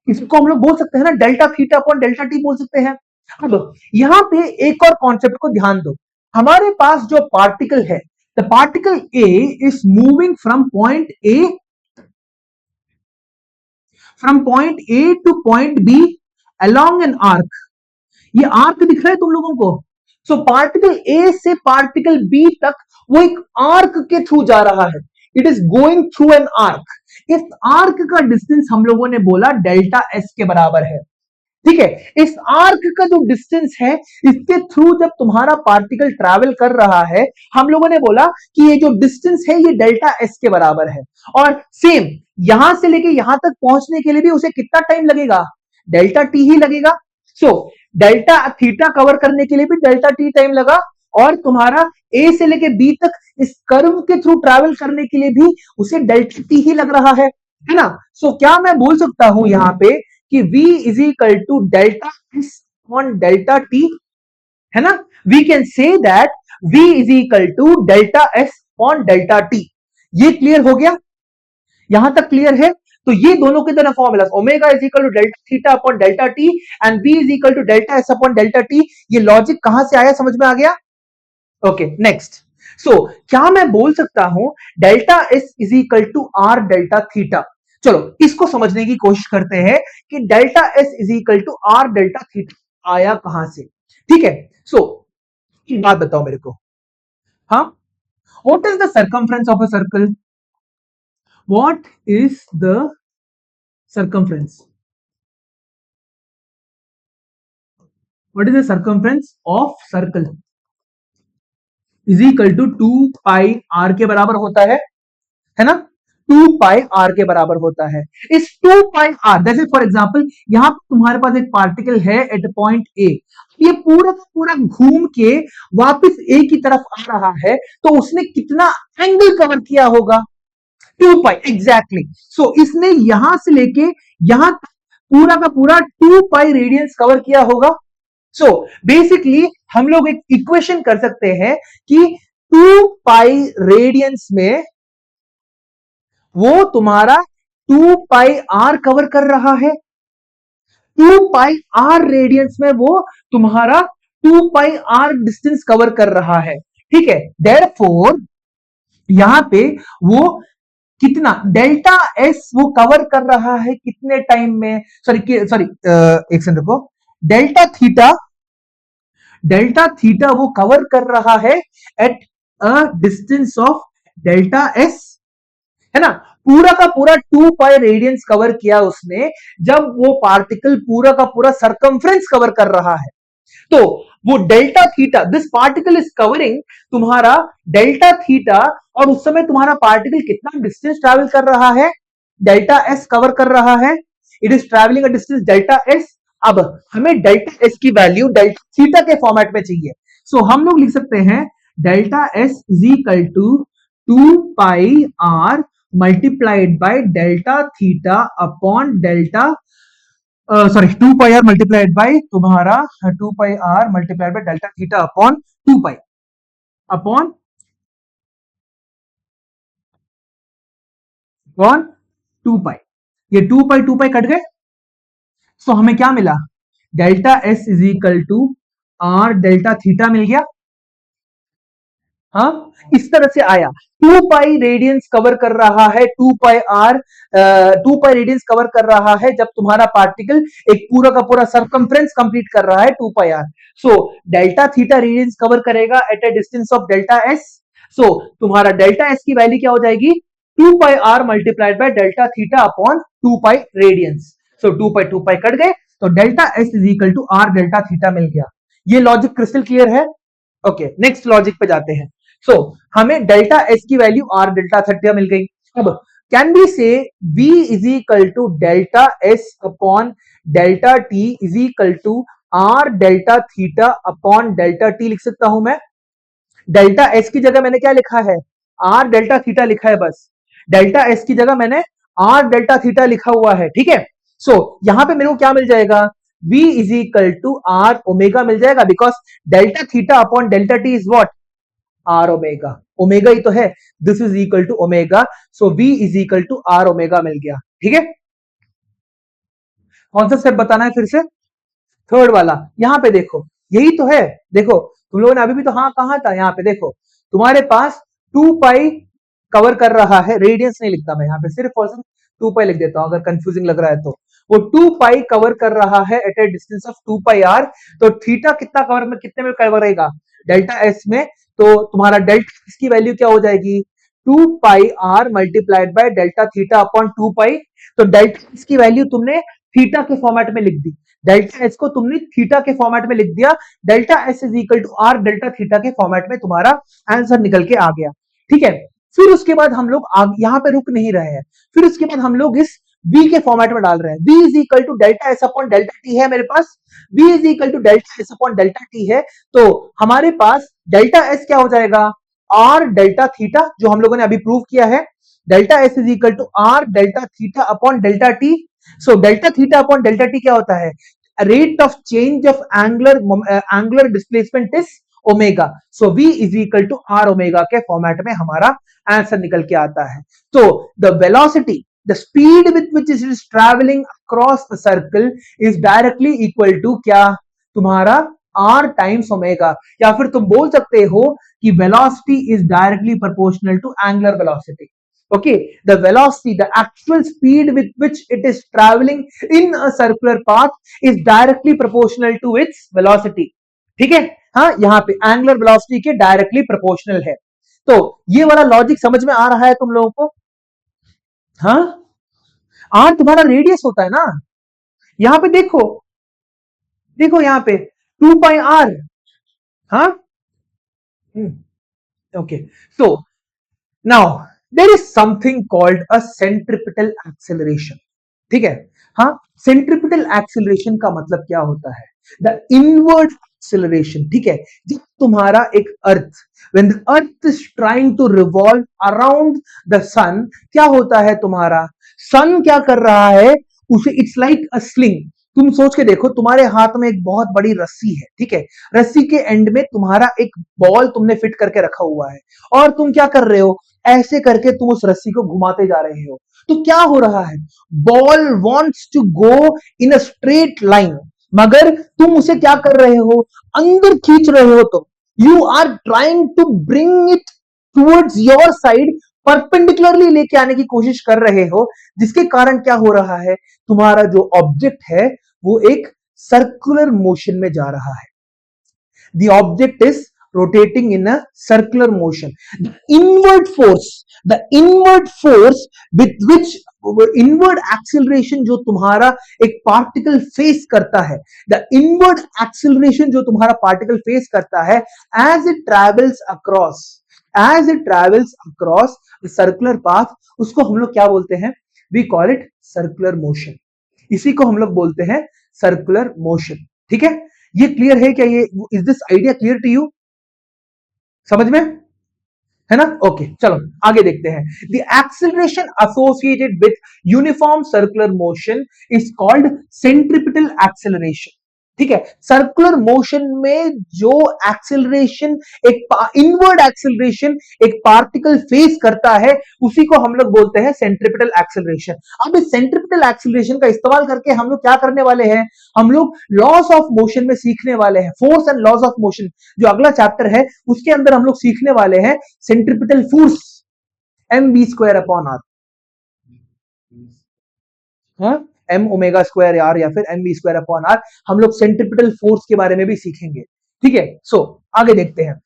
इसको हम लोग बोल सकते हैं ना, delta theta upon delta T बोल सकते हैं। अब यहां पे एक और कॉन्सेप्ट को ध्यान दो। हमारे पास जो पार्टिकल है, the particle A is moving from point A to point B along an arc. ये आर्क दिख रहा है तुम लोगों को? सो पार्टिकल A से पार्टिकल B तक वो एक आर्क के थ्रू जा रहा है। It is going through an arc. इस आर्क का डिस्टेंस हम लोगों ने बोला डेल्टा एस के बराबर है। ठीक है, इस आर्क का जो डिस्टेंस है इसके थ्रू जब तुम्हारा पार्टिकल ट्रैवल कर रहा है, हम लोगों ने बोला कि ये जो डिस्टेंस है ये डेल्टा एस के बराबर है। और सेम यहां से लेके यहां तक पहुंचने के लिए भी उसे कितना टाइम लगेगा? डेल्टा टी ही लगेगा। सो डेल्टा थीटा कवर करने के लिए भी डेल्टा टी टाइम लगा, और तुम्हारा ए से लेके बी तक इस कर्व के थ्रू ट्रैवल करने के लिए भी उसे डेल्टा टी ही लग रहा है ना। सो क्या मैं बोल सकता हूं यहां पे कि v is equal to delta S on delta T, है ना? We can say that v is equal to delta S upon delta T. ये क्लियर हो गया? यहां तक क्लियर है? तो ये दोनों के दोनों formula omega is equal to delta theta upon delta T and B is equal to delta S upon delta T. ये लॉजिक कहां से आया, समझ में आ गया? Okay next. सो क्या मैं बोल सकता हूं delta S is equal to R delta theta? चलो इसको समझने की कोशिश करते हैं कि delta S is equal to R delta theta आया कहां से। ठीक है, सो एक बात बताओ मेरे को, हाँ, what is the circumference of a circle? What is the circumference? What is the circumference of circle? Is equal to 2 pi r के बराबर होता है ना? 2 पाई r के बराबर होता है। इस 2 पाई r, जैसे फॉर एग्जांपल यहां तुम्हारे पास एक पार्टिकल है एट पॉइंट ए, ये पूरा का पूरा घूम के वापस ए की तरफ आ रहा है, तो उसने कितना एंगल कवर किया होगा? 2 पाई, एग्जैक्टली। सो इसने यहां से लेके यहां पूरा का पूरा 2 पाई रेडियंस कवर किया होगा। सो बेसिकली हम लोग एक इक्वेशन कर सकते हैं कि 2 पाई रेडियंस में वो तुम्हारा 2 पाई आर कवर कर रहा है, 2 पाई आर रेडियंस में वो तुम्हारा 2 पाई आर डिस्टेंस कवर कर रहा है। ठीक है, देयरफॉर यहां पे वो कितना डेल्टा एस वो कवर कर रहा है कितने टाइम में, सॉरी एक सेकंड रुको, डेल्टा थीटा वो कवर कर रहा है eight a distance of delta S, है ना? पूरा का पूरा 2 पाई रेडियंस कवर किया उसने जब वो पार्टिकल पूरा का पूरा सरकमफ्रेंस कवर कर रहा है। तो वो delta theta, this particle is covering तुम्हारा डेल्टा थीटा, और उस समय तुम्हारा पार्टिकल कितना डिस्टेंस ट्रैवल कर रहा है? डेल्टा एस कवर कर रहा है, it is travelling a distance delta S. अब हमें डेल्टा एस की वैल्यू डेल्टा थीटा के फॉर्मेट में चाहिए, सो हम लोग लिख सकते हैं delta S is equal to 2 pi R multiplied by delta theta upon delta, sorry 2 pi R multiplied by तुम्हारा 2 pi R multiplied by delta theta upon 2 pi upon 2 pi. ये 2 पाई कट गए, so हमें क्या मिला? Delta S is equal to R delta theta मिल गया। हाँ, इस तरह से आया। 2 पाई रेडियंस कवर कर रहा है, 2 pi are 2 pi radiance cover कर रहा है जब तुम्हारा पार्टिकल एक पूरा का पूरा सरकमफ्रेंस कंप्लीट कर रहा है 2 pi R. So delta theta radians cover करेगा at a distance of delta S. So तुम्हारा डेल्टा एस की वैल्यू क्या हो जाएगी? 2 pi R multiplied by delta theta upon 2 pi radians. So 2 pi cut गए, तो delta S is equal to R delta theta मिल गया। ये लॉजिक क्रिस्टल क्लियर है? ओके, नेक्स्ट लॉजिक पे जाते हैं। सो हमें डेल्टा एस की वैल्यू आर डेल्टा थीटा मिल गई। अब can be say v is equal to delta S upon delta T is equal to R delta theta upon delta T लिख सकता हूं मैं। डेल्टा एस की जगह मैंने क्या लिखा है? आर डेल्टा थीटा लिखा है, बस डेल्टा एस की जगह मैंने आर डेल्टा थीटा लिखा हुआ है। ठीक है, सो यहां पे मेरे को क्या मिल जाएगा? v is equal to are omega मिल जाएगा, because delta theta upon delta T is what? R omega, omega ही तो है, this is equal to omega, so v is equal to are omega मिल गया। ठीक है, कौन सा स्टेप बताना है फिर से? थर्ड वाला। यहां पे देखो, यही तो है, देखो तुम लोगों ने अभी भी तो हाँ कहा था, यहां पे देखो तुम्हारे पास 2 पाई कवर कर रहा है, रेडियंस नहीं लिखता मैं यहां पे, सिर्फ और सिर्फ 2 पाई लिख देता हूं अगर कंफ्यूजिंग लग रहा है तो। वो 2 पाई कवर कर रहा है at a distance of 2 pi R, तो थीटा कितना कवर में, कितने में कवर रहेगा? डेल्टा एस में। तो तुम्हारा डेल्टा एस की वैल्यू क्या हो जाएगी? 2 pi R multiplied by delta theta upon 2 pi. तो डेल्टा एस की वैल्यू तुमने थीटा के फॉर्मेट में लिख दी, डेल्टा एस को तुमने थीटा के फॉर्मेट में लिख दिया, delta S is equal to R delta theta के फॉर्मेट में तुम्हारा आंसर निकल के आ गया। ठीक है, फिर उसके बाद हम लोग यहां पे रुक नहीं रहे हैं, फिर उसके बाद हम लोग इस v के फॉर्मेट में डाल रहे हैं। v is equal to delta S upon delta T है मेरे पास, v is equal to delta S upon delta T है, तो हमारे पास डेल्टा एस क्या हो जाएगा? आर डेल्टा थीटा, जो हम लोगों ने अभी प्रूव किया है, delta S is equal to R delta theta upon delta T. So delta theta upon delta T क्या होता है? Rate of change of angular displacement is omega. So v is equal to are omega के format में हमारा answer निकल के आता है। तो the velocity, the speed with which it is travelling across the circle is directly equal to क्या, तुम्हारा r टाइम्स ओमेगा, या फिर तुम बोल सकते हो कि velocity is directly proportional to angular velocity. Okay, the velocity, the actual speed with which it is traveling in a circular path is directly proportional to its velocity. ठीक है, हाँ यहाँ पे एंगुलर वेलोसिटी के डायरेक्टली प्रोपोर्शनल है। तो ये वाला लॉजिक समझ में आ रहा है तुम लोगों को? हाँ, आर तुम्हारा रेडियस होता है ना, यहां पे देखो, देखो यहां पे 2 पाई आर। हाँ, okay, so now there is something called a centripetal acceleration. ठीक है, हाँ, सेंट्रिपिटल एक्सेलरेशन का मतलब क्या होता है? The inward acceleration. ठीक है, जब तुम्हारा एक earth, when the earth is trying to revolve around the sun, क्या होता है तुम्हारा, सन क्या कर रहा है उसे, इट्स लाइक अ स्लिंग। तुम सोच के देखो, तुम्हारे हाथ में एक बहुत बड़ी रस्सी है, ठीक है, रस्सी के एंड में तुम्हारा एक बॉल तुमने फिट करके रखा हुआ है, और तुम क्या कर रहे हो, ऐसे करके तुम उस रस्सी को घुमाते जा रहे हो। तो क्या हो रहा है, ball wants to go in a straight line, मगर तुम उसे क्या कर रहे हो, अंदर खींच रहे हो। तुम, you are trying to bring it towards your side, perpendicularly लेके आने की कोशिश कर रहे हो, जिसके कारण क्या हो रहा है, तुम्हारा जो ऑब्जेक्ट है वो एक सर्कुलर मोशन में जा रहा है। The object is rotating in a circular motion. The inward force with which inward acceleration जो तुम्हारा एक पार्टिकल फेस करता है, the inward acceleration जो तुम्हारा पार्टिकल फेस करता है, as it travels across the circular path, उसको हम लोग क्या बोलते हैं, we call it circular motion। इसी को हम लोग बोलते हैं सर्कुलर मोशन। ठीक है, ये क्लियर है क्या? ये, is this idea clear to you? समझ में है ना? ओके, चलो आगे देखते हैं। The acceleration associated with uniform circular motion is called centripetal acceleration. ठीक है, सर्कुलर मोशन में जो एक्सेलरेशन, एक इनवर्ड एक्सेलरेशन एक पार्टिकल फेस करता है, उसी को हम लोग बोलते हैं सेंट्रिपिटल एक्सेलरेशन। अब इस सेंट्रिपिटल एक्सेलरेशन का इस्तेमाल करके हम लोग क्या करने वाले हैं, हम लोग लॉस ऑफ मोशन में सीखने वाले हैं, force and loss of motion जो अगला चैप्टर है उसके अंदर हम लोग सीखने वाले हैं centripetal force, mv² upon R, M omega square R या फिर mv² अपॉन आर, हम लोग सेंट्रिपिटल फोर्स के बारे में भी सीखेंगे। ठीक है, सो आगे देखते हैं।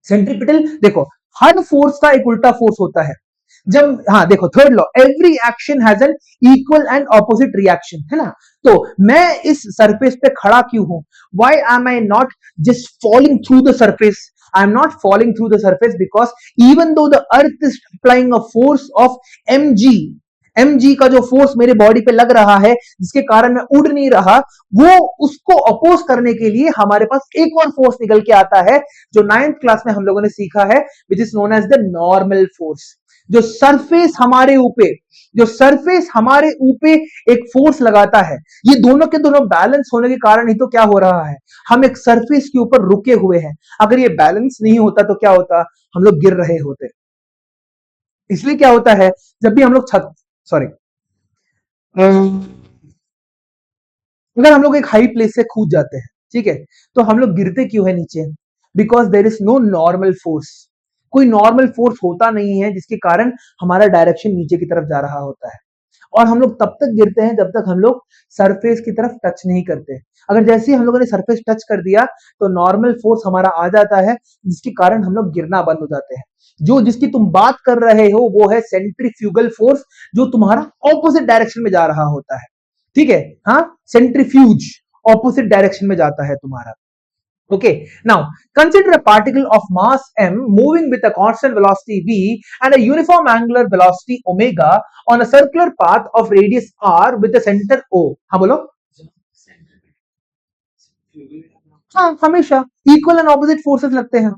सेंट्रिपिटल, देखो हर फोर्स का एक उल्टा फोर्स होता है। जब, हाँ देखो, third law, every action has an equal and opposite reaction, है ना? तो मैं इस सरफेस पे खड़ा क्यों हूं, why am I not just falling through the surface, I am not falling through the surface because even though the earth is applying a force of mg का जो फोर्स मेरे बॉडी पे लग रहा है, जिसके कारण मैं उड़ नहीं रहा, वो उसको अपोज करने के लिए हमारे पास एक और फोर्स निकल के आता है, जो 9th क्लास में हम लोगों ने सीखा है, which is known as the normal force. जो सरफेस हमारे ऊपर एक फोर्स लगाता है, ये दोनों के दोनों बैलेंस होने के कारण ही तो क्या हो रहा है, हम एक सरफेस के ऊपर रुके हुए हैं। अगर ये बैलेंस नहीं होता तो क्या होता, हम लोग गिर रहे होते। इसलिए क्या होता है, जब भी हम लोग अगर हम लोग एक हाई प्लेस से कूद जाते हैं, ठीक है, तो हम लोग गिरते क्यों है नीचे, because there is no normal force. कोई नॉर्मल फोर्स होता नहीं है जिसके कारण हमारा डायरेक्शन नीचे की तरफ जा रहा होता है, और हम लोग तब तक गिरते हैं जब तक हम लोग सरफेस की तरफ टच नहीं करते। अगर जैसे ही हम लोगों ने सरफेस टच कर दिया तो नॉर्मल फोर्स हमारा आ जाता है, जिसके कारण हम लोग गिरना बंद हो जाते हैं। जो जिसकी तुम बात कर रहे हो वो है सेंट्रीफ्यूगल फोर्स, जो तुम्हारा ऑपोजिट डायरेक्शन में जा रहा होता है। ठीक है, हाँ, सेंट्रीफ्यूज ऑपोजिट डायरेक्शन में जाता है तुम्हारा। Okay, now consider a particle of mass m moving with a constant velocity v and a uniform angular velocity omega on a circular path of radius r with the center O. हाँ बोलो। हाँ, हमेशा equal and opposite forces लगते हैं।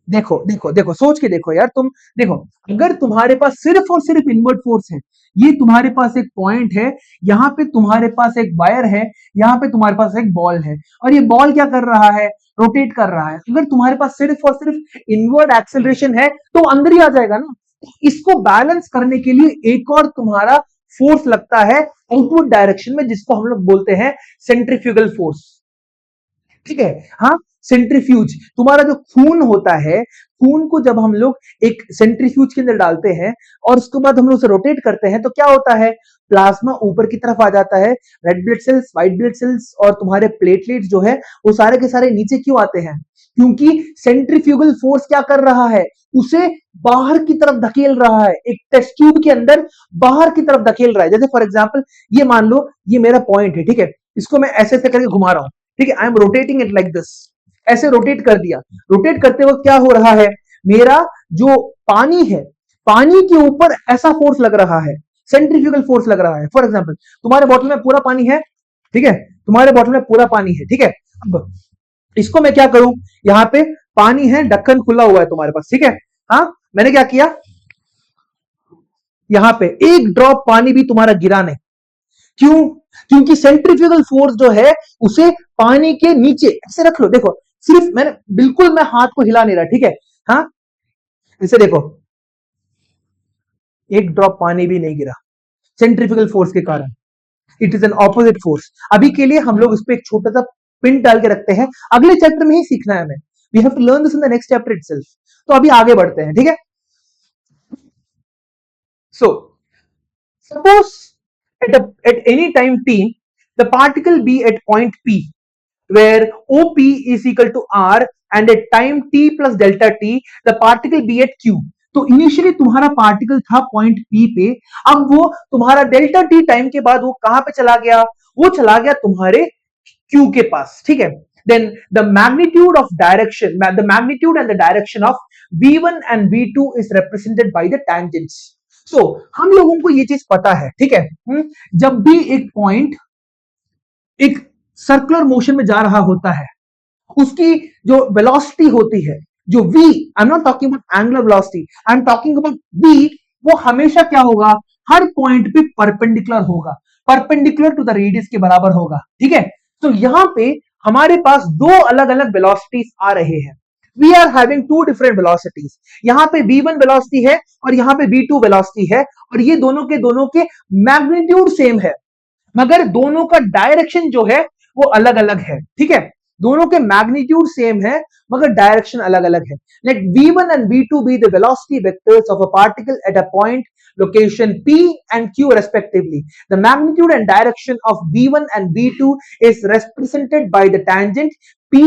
देखो देखो देखो, सोच के देखो यार तुम। देखो, अगर तुम्हारे पास सिर्फ और सिर्फ इनवर्ट फोर्स है, ये तुम्हारे पास एक पॉइंट है, यहाँ पे तुम्हारे पास एक वायर है, यहाँ पे तुम्हारे पास एक बॉल है, और ये बॉल क्या कर रहा है, रोटेट कर रहा है। अगर तुम्हारे पास सिर्फ और सिर्फ इनवर्ट एक्सेलरेशन है तो अंदर ही आ जाएगा ना। इसको बैलेंस करने के लिए एक और तुम्हारा फोर्स लगता है आउटवर्ड डायरेक्शन में, जिसको हम लोग बोलते हैं सेंट्रीफ्यूगल फोर्स। ठीक है, हाँ। सेंट्रीफ्यूज, तुम्हारा जो खून होता है, खून को जब हम लोग एक सेंट्रीफ्यूज के अंदर डालते हैं और उसके बाद हम लोग उसे रोटेट करते हैं तो क्या होता है, प्लाज्मा ऊपर की तरफ आ जाता है, red blood cells, white blood cells और तुम्हारे प्लेटलेट्स जो है वो सारे के सारे नीचे क्यों आते हैं, क्योंकि सेंट्रीफ्यूगल फोर्स क्या कर रहा है, उसे बाहर की तरफ धकेल रहा है, एक टेस्ट ट्यूब के अंदर बाहर की तरफ धकेल रहा है। जैसे फॉर एग्जांपल ये मान लो ये मेरा पॉइंट है, ठीक है, इसको मैं ऐसे ऐसे करके घुमा रहा हूं, ठीक है, I am rotating it like this, ऐसे रोटेट कर दिया। रोटेट करते वक्त क्या हो रहा है, मेरा जो पानी है, पानी के ऊपर ऐसा फोर्स लग रहा है, सेंट्रीफ्यूगल फोर्स लग रहा है। फॉर एग्जांपल तुम्हारे बॉटल में पूरा पानी है, ठीक है, तुम्हारे बॉटल में पूरा पानी है, ठीक है। अब इसको मैं क्या करूं, यहां पे पानी है, ढक्कन खुला हुआ है तुम्हारे पास, ठीक है, हाँ। मैंने क्या किया, यहां पे एक ड्रॉप पानी भी तुम्हारा गिरा नहीं, क्यों, क्योंकि सेंट्रीफ्यूगल फोर्स जो है उसे पानी के नीचे ऐसे रख लो। देखो, सिर्फ मैंने बिल्कुल मैं हाथ को हिला नहीं रहा, ठीक है, हाँ, इसे देखो, एक ड्रॉप पानी भी नहीं गिरा सेंट्रीफ्यूगल फोर्स के कारण। It is an opposite force. अभी के लिए हम लोग इस पे एक छोटा सा पिन डाल के रखते हैं, अगले चैप्टर में ही सीखना है हमें, we have to learn this in the next chapter itself. तो अभी आगे बढ़ते हैं, ठीक है। So suppose at any time t, the particle be at point p, where OP is equal to R, and at time t plus delta t, the particle be at Q. तो initially तुम्हारा particle था point P पे, अब वो तुम्हारा delta T time के बाद वो कहां पे चला गया, वो चला गया तुम्हारे Q के पास, ठीक है। Then the magnitude of direction, the magnitude and the direction of V1 and V2 is represented by the tangents. So हम लोगों को ये चीज पता है, ठीक है, जब भी एक पॉइंट एक सर्कुलर मोशन में जा रहा होता है, उसकी जो वेलोसिटी होती है, जो v, I am not talking about angular velocity, I am talking about v, वो हमेशा क्या होगा, हर पॉइंट पे परपेंडिकुलर होगा, परपेंडिकुलर टू द रेडियस के बराबर होगा, ठीक है। तो यहां पे हमारे पास दो अलग अलग वेलोसिटीज आ रहे हैं, we are having two different velocities. यहां पे v1 वेलोसिटी है और यहां पे v2 वेलोसिटी है, और ये दोनों के मैग्नीट्यूड सेम है, मगर दोनों का डायरेक्शन जो है वो अलग अलग है, ठीक है। दोनों के मैग्नीट्यूड सेम है मगर डायरेक्शन अलग अलग है। Let v1 and v2 be the velocity vectors of a particle at a point location p and q respectively. The magnitude and direction of v1 and v2 is represented by the tangent pa,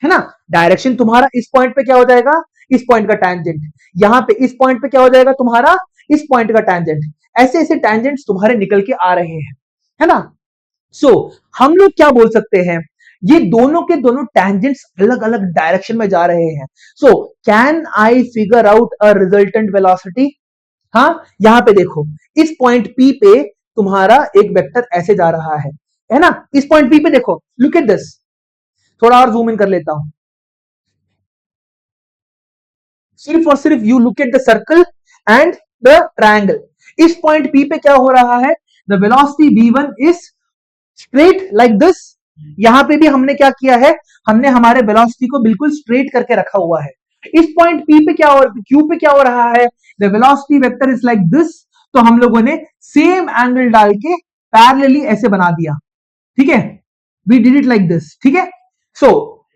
है ना। Direction तुम्हारा इस point पे क्या हो जाएगा, इस point का टैंजेंट, यहां पे इस पॉइंट पे क्या हो जाएगा तुम्हारा, इस पॉइंट का टैंजेंट। ऐसे ऐसे टैंजेंट्स तुम्हारे निकल के आ रहे हैं, है ना। सो हम लोग क्या बोल सकते हैं, ये दोनों के दोनों टैंजेंट्स अलग अलग डायरेक्शन में जा रहे हैं। So can I figure out a resultant velocity, हाँ। यहां पे देखो, इस पॉइंट P पे तुम्हारा एक वेक्टर ऐसे जा रहा है ना। इस पॉइंट P पे देखो, लुक एट दिस, थोड़ा और जूम इन कर लेता हूं, सिर्फ और सिर्फ you look at the circle and the triangle. इस पॉइंट P पे क्या हो रहा है, the velocity v1 is straight like this. यहां पे भी हमने क्या किया है, हमने हमारे वेलोसिटी को बिल्कुल स्ट्रेट करके रखा हुआ है। इस पॉइंट P पे क्या हो, Q पे क्या हो रहा है, the velocity vector is like this. तो हम लोगों ने सेम एंगल डाल के पैरेलली ऐसे बना दिया, ठीक है, we did it like this, ठीक है। सो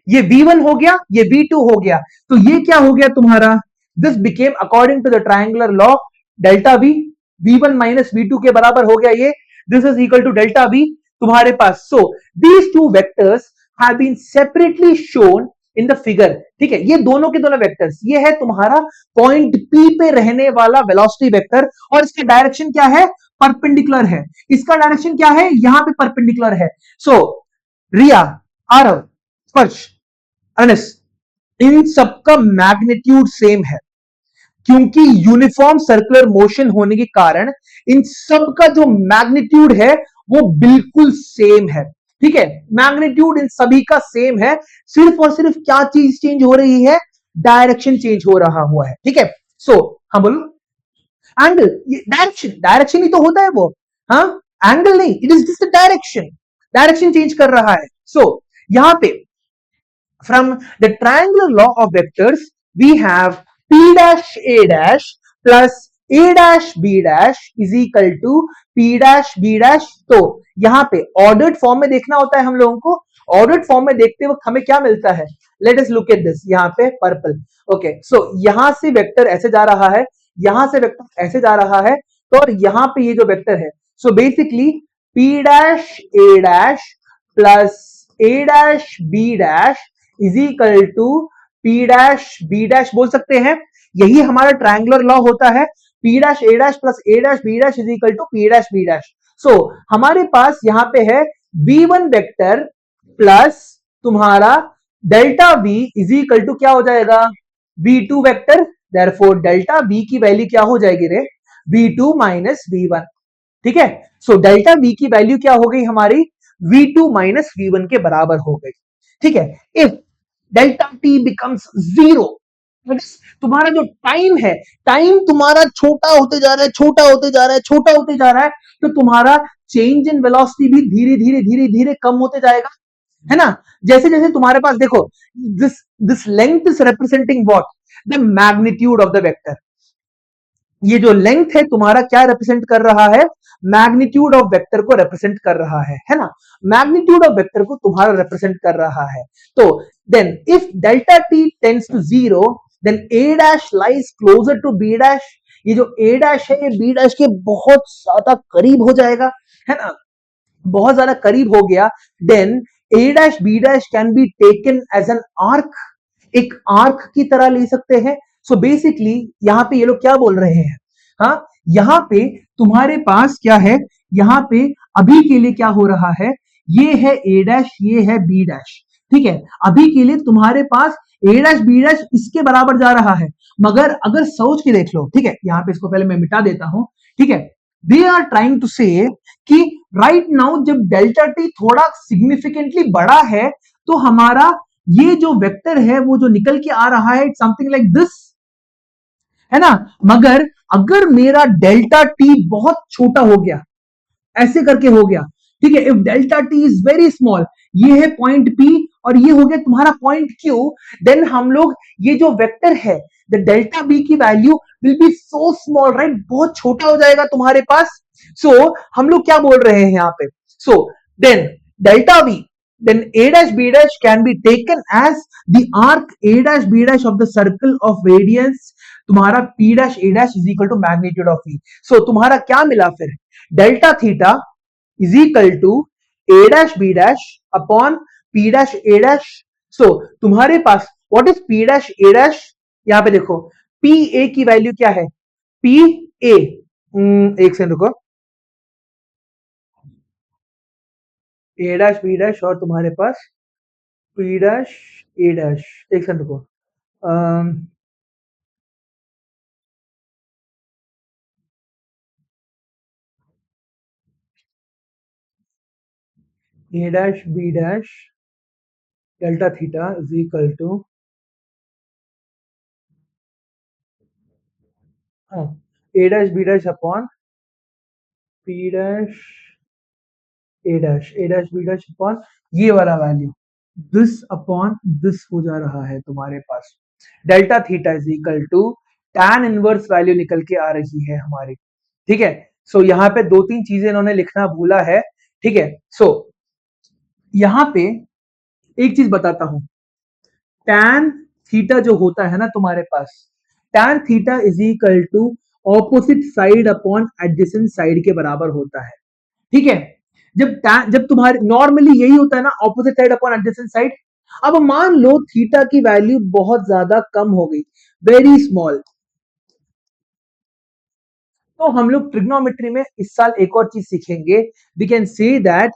ये v1 हो गया, ये v2 हो गया, तो ये क्या हो गया तुम्हारा, this became according to the triangular law delta v, v1 minus v2 के बराबर हो गया ये, this is equal to delta v तुम्हारे पास। So these two vectors have been separately shown in the figure, ठीक है। ये दोनों के दोनों वेक्टर्स, ये है तुम्हारा पॉइंट P पे रहने वाला वेलोसिटी वेक्टर, और इसका डायरेक्शन क्या है, परपेंडिकुलर है। इसका डायरेक्शन क्या है, यहां पे परपेंडिकुलर है। सो रिया, आरव, स्पर्श, अनस, इन सबका मैग्नीट्यूड सेम है, क्योंकि यूनिफॉर्म सर्कुलर मोशन होने के कारण इन सब का जो मैग्नीट्यूड है वो बिल्कुल सेम है, ठीक है। मैग्नीट्यूड इन सभी का सेम है, सिर्फ और सिर्फ क्या चीज चेंज हो रही है, डायरेक्शन चेंज हो रहा हुआ है, ठीक है। सो हाँ बोलो, एंगल, डायरेक्शन, डायरेक्शन ही तो होता है वो, हाँ, एंगल नहीं, it is just direction, direction change कर रहा है। सो यहां पे from the triangular law of vectors we have p dash a dash plus a dash b dash is equal to p dash b dash। तो यहां पे ordered form में देखना होता है हम लोगों को, ऑर्डर्ड फॉर्म में देखते वक्त हमें क्या मिलता है, let us look at this, यहां पे पर्पल, ओके। सो यहां से वेक्टर ऐसे जा रहा है, यहां से वेक्टर ऐसे जा रहा है, तो और यहां पे ये जो वेक्टर है, so basically p dash a dash plus a dash b dash is equal to P dash B dash बोल सकते हैं। यही हमारा ट्रायंगुलर लॉ होता है, P dash A dash plus A dash B dash is equal to P dash B dash. So हमारे पास यहां पे है v1 वेक्टर प्लस तुम्हारा delta v is equal to क्या हो जाएगा, v2 vector. Therefore delta v की वैल्यू क्या हो जाएगी रे, v2 माइनस v1, ठीक है। सो डेल्टा v की वैल्यू क्या हो गई हमारी, v2 माइनस v1 के बराबर हो गई, ठीक है। If delta T becomes zero, तुम्हारा जो टाइम है, टाइम तुम्हारा छोटा होते जा रहा है, छोटा होते जा रहा है, छोटा होते जा रहा है, तो तुम्हारा चेंज इन वेलोसिटी भी धीरे धीरे धीरे धीरे कम होते जाएगा, है ना। जैसे जैसे तुम्हारे पास देखो, this this length is representing what, the magnitude of the vector. ये जो लेंथ है तुम्हारा क्या रिप्रेजेंट कर रहा है, मैग्नीट्यूड ऑफ वेक्टर को रिप्रेजेंट कर रहा है ना, मैग्नीट्यूड ऑफ वेक्टर को तुम्हारा रिप्रेजेंट कर रहा है। तो then if delta t tends to zero then a dash lies closer to b dash. ये जो a डैश है ये b डैश के बहुत ज्यादा करीब हो जाएगा, है ना, बहुत ज्यादा करीब हो गया। Then a dash b dash can be taken as an arc, एक आर्क की तरह ले सकते हैं। सो बेसिकली यहां पे ये लोग क्या बोल रहे हैं, हाँ, यहां पे तुम्हारे पास क्या है, यहां पे अभी के लिए क्या हो रहा है, ये है a डैश, ये है b डैश, ठीक है। अभी के लिए तुम्हारे पास a डैश b डैश इसके बराबर जा रहा है, मगर अगर सोच के देख लो, ठीक है, यहां पे इसको पहले मैं मिटा देता हूं, ठीक है। दे आर ट्राइंग टू से कि राइट नाउ जब डेल्टा टी थोड़ा सिग्निफिकेंटली बड़ा है, तो हमारा ये जो वेक्टर है वो जो निकल के आ रहा है, इट्स समथिंग लाइक दिस, है ना। मगर अगर मेरा डेल्टा टी बहुत छोटा हो गया, ऐसे करके हो गया, ठीक है, if delta T is very small, ये है पॉइंट पी और ये हो गया तुम्हारा पॉइंट क्यू, देन हम लोग ये जो वेक्टर है द डेल्टा बी की value will be so small, right, बहुत छोटा हो जाएगा तुम्हारे पास। सो हम लोग क्या बोल रहे हैं यहाँ पे, so then delta b, then a dash b dash can be taken as the arc a dash b dash of the circle of radius, तुम्हारा p dash a dash is equal to magnitude of v। so तुम्हारा क्या मिला फिर, delta theta is equal to a dash b dash upon p dash a dash। so तुम्हारे पास what is p dash a dash, यहां पे देखो p a की value क्या है, p a, एक सेकंड रुको, ए डैश बी डैश और तुम्हारे पास पी डैश ए डैश, एक सेकंड रुको, A dash B dash delta theta is equal to, हाँ, A dash B dash upon P dash A dash B dash upon ये वाला value, this upon this हो जा रहा है तुम्हारे पास, delta theta is equal to tan inverse value निकल के आ रही है हमारी, ठीक है। सो यहाँ पे दो तीन चीजें इन्होंने लिखना भूला है, ठीक है। सो यहाँ पे एक चीज बताता हूं, tan थीटा जो होता है ना तुम्हारे पास, tan theta is equal to opposite side upon adjacent side के बराबर होता है, ठीक है। जब तुम्हारे नॉर्मली यही होता है ना, opposite side upon adjacent side. अब मान लो थीटा की वैल्यू बहुत ज्यादा कम हो गई, वेरी स्मॉल, तो हम लोग ट्रिग्नोमेट्री में इस साल एक और चीज सीखेंगे, we can say that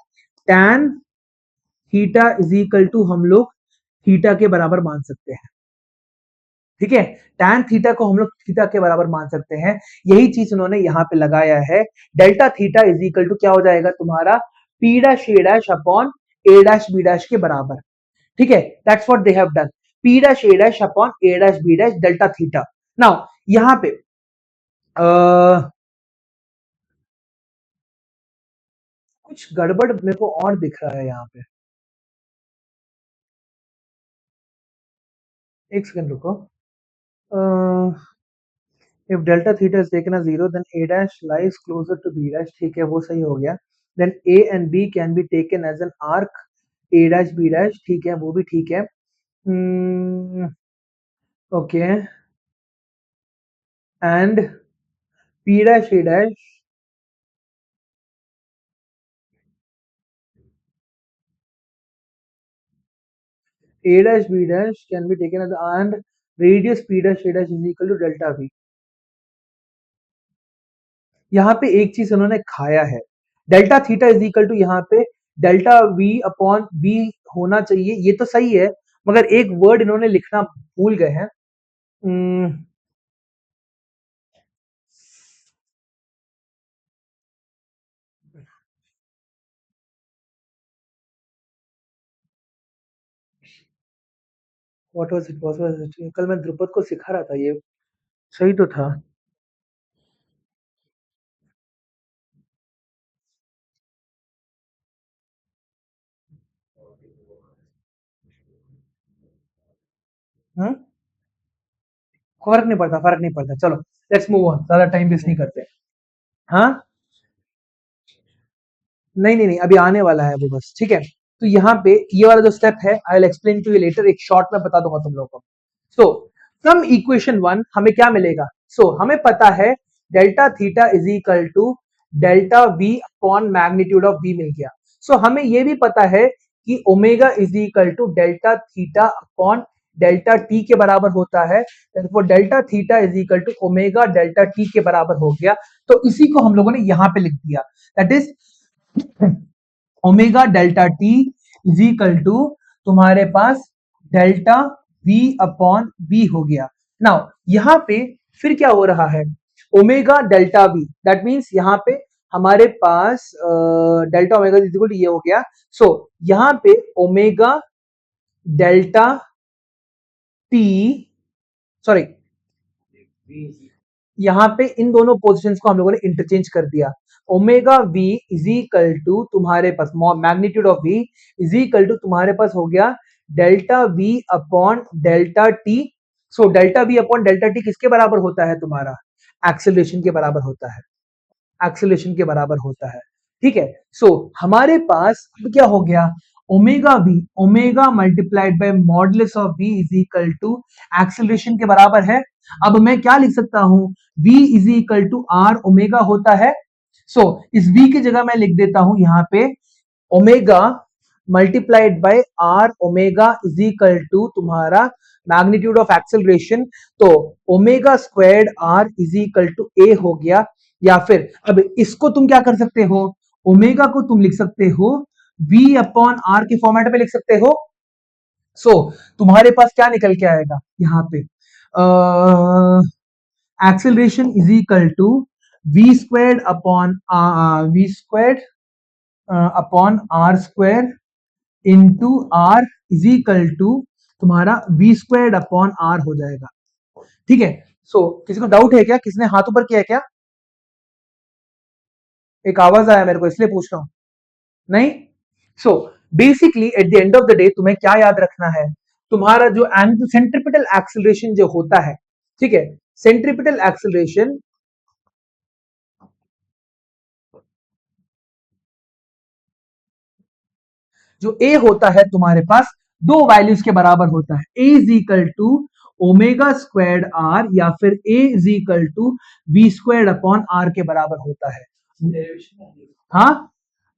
tan theta is equal to हम लोग थीटा के बराबर मान सकते हैं, ठीक है। tan थीटा को हम लोग थीटा के बराबर मान सकते हैं, यही चीज उन्होंने यहां पे लगाया है, delta theta is equal to क्या हो जाएगा तुम्हारा P dash A dash upon A dash B dash के बराबर, ठीक है, that's what they have done. P dash A dash upon A dash B dash delta theta. Now यहां पे कुछ गड़बड़ मेरे को और दिख रहा है यहाँ पे, एक सेकंड रुको। If delta theta is taken as 0 then A dash lies closer to B dash, ठीक है वो सही हो गया। Then A and B can be taken as an arc A dash B dash, ठीक है वो भी ठीक है। Okay and P dash A dash A dash B dash can be taken as and radius P dash A dash is equal to delta V। यहाँ पे एक चीज उन्होंने खाया है, delta theta is equal to यहाँ पे डेल्टा V अपॉन V होना चाहिए, ये तो सही है मगर एक वर्ड इन्होंने लिखना भूल गए हैं। व्हाट वाज इट, कल मैं ध्रुपद को सिखा रहा था, ये सही तो था। हाँ फर्क नहीं पड़ता, चलो लेट्स मूव ऑन, ज्यादा टाइम वेस्ट नहीं करते। हाँ नहीं अभी आने वाला है वो बस, ठीक है। तो यहाँ पे ये वाला जो स्टेप है I will explain to you later, एक शॉर्ट में बता दूंगा तुम लोगों को। सो फ्रॉम इक्वेशन 1 हमें क्या मिलेगा, हमें पता है delta theta is equal to delta we upon magnitude of V मिल गया। हमें ये भी पता है कि omega is equal to delta theta upon delta T के बराबर होता है, delta theta is equal to omega delta T के बराबर हो गया। तो इसी को हम लोगों ने यहां पे लिख दिया, that is omega delta T is equal to तुम्हारे पास डेल्टा वी अपॉन वी हो गया। नाउ यहां पे फिर क्या हो रहा है, omega delta V, that means यहां पे हमारे पास delta omega is equal to ये हो गया। यहां पे ओमेगा डेल्टा टी, सॉरी यहां पे इन दोनों पोजीशंस को हम लोगों ने इंटरचेंज कर दिया। Omega V is equal to तुम्हारे पास magnitude of we is equal to तुम्हारे पास हो गया delta we upon delta T. Delta we upon delta T किसके बराबर होता है, तुम्हारा एक्सेलरेशन के बराबर होता है, एक्सेलरेशन के बराबर होता है, ठीक है। हमारे पास अब क्या हो गया, omega v, omega multiplied by modulus of we is equal to acceleration के बराबर है। अब मैं क्या लिख सकता हूं, v is equal to are omega होता है। इस v की जगह मैं लिख देता हूं यहां पे omega multiplied by R omega is equal to तुम्हारा मैग्नीट्यूड ऑफ एक्सेलरेशन। तो omega squared R is equal to A हो गया। या फिर अब इसको तुम क्या कर सकते हो, ओमेगा को तुम लिख सकते हो v अपॉन आर के फॉर्मेट में लिख सकते हो। तुम्हारे पास क्या निकल के आएगा यहां पे, acceleration is equal to we squared upon v squared upon r square into r is equal to तुम्हारा वी स्क्वायर्ड अपॉन आर हो जाएगा, ठीक है। किसी को डाउट है क्या, किसने हाथ ऊपर किया है क्या, एक आवाज आया मेरे को इसलिए पूछ रहा हूं, नहीं। Basically at the end of the day तुम्हें क्या याद रखना है, तुम्हारा जो सेंट्रिपिटल एक्सेलरेशन जो होता है, ठीक है, सेंट्रिपिटल एक्सेलरेशन जो ए होता है तुम्हारे पास दो वैल्यूज के बराबर होता है, A is equal to omega squared R या फिर A is equal to we squared upon R के बराबर होता है। हाँ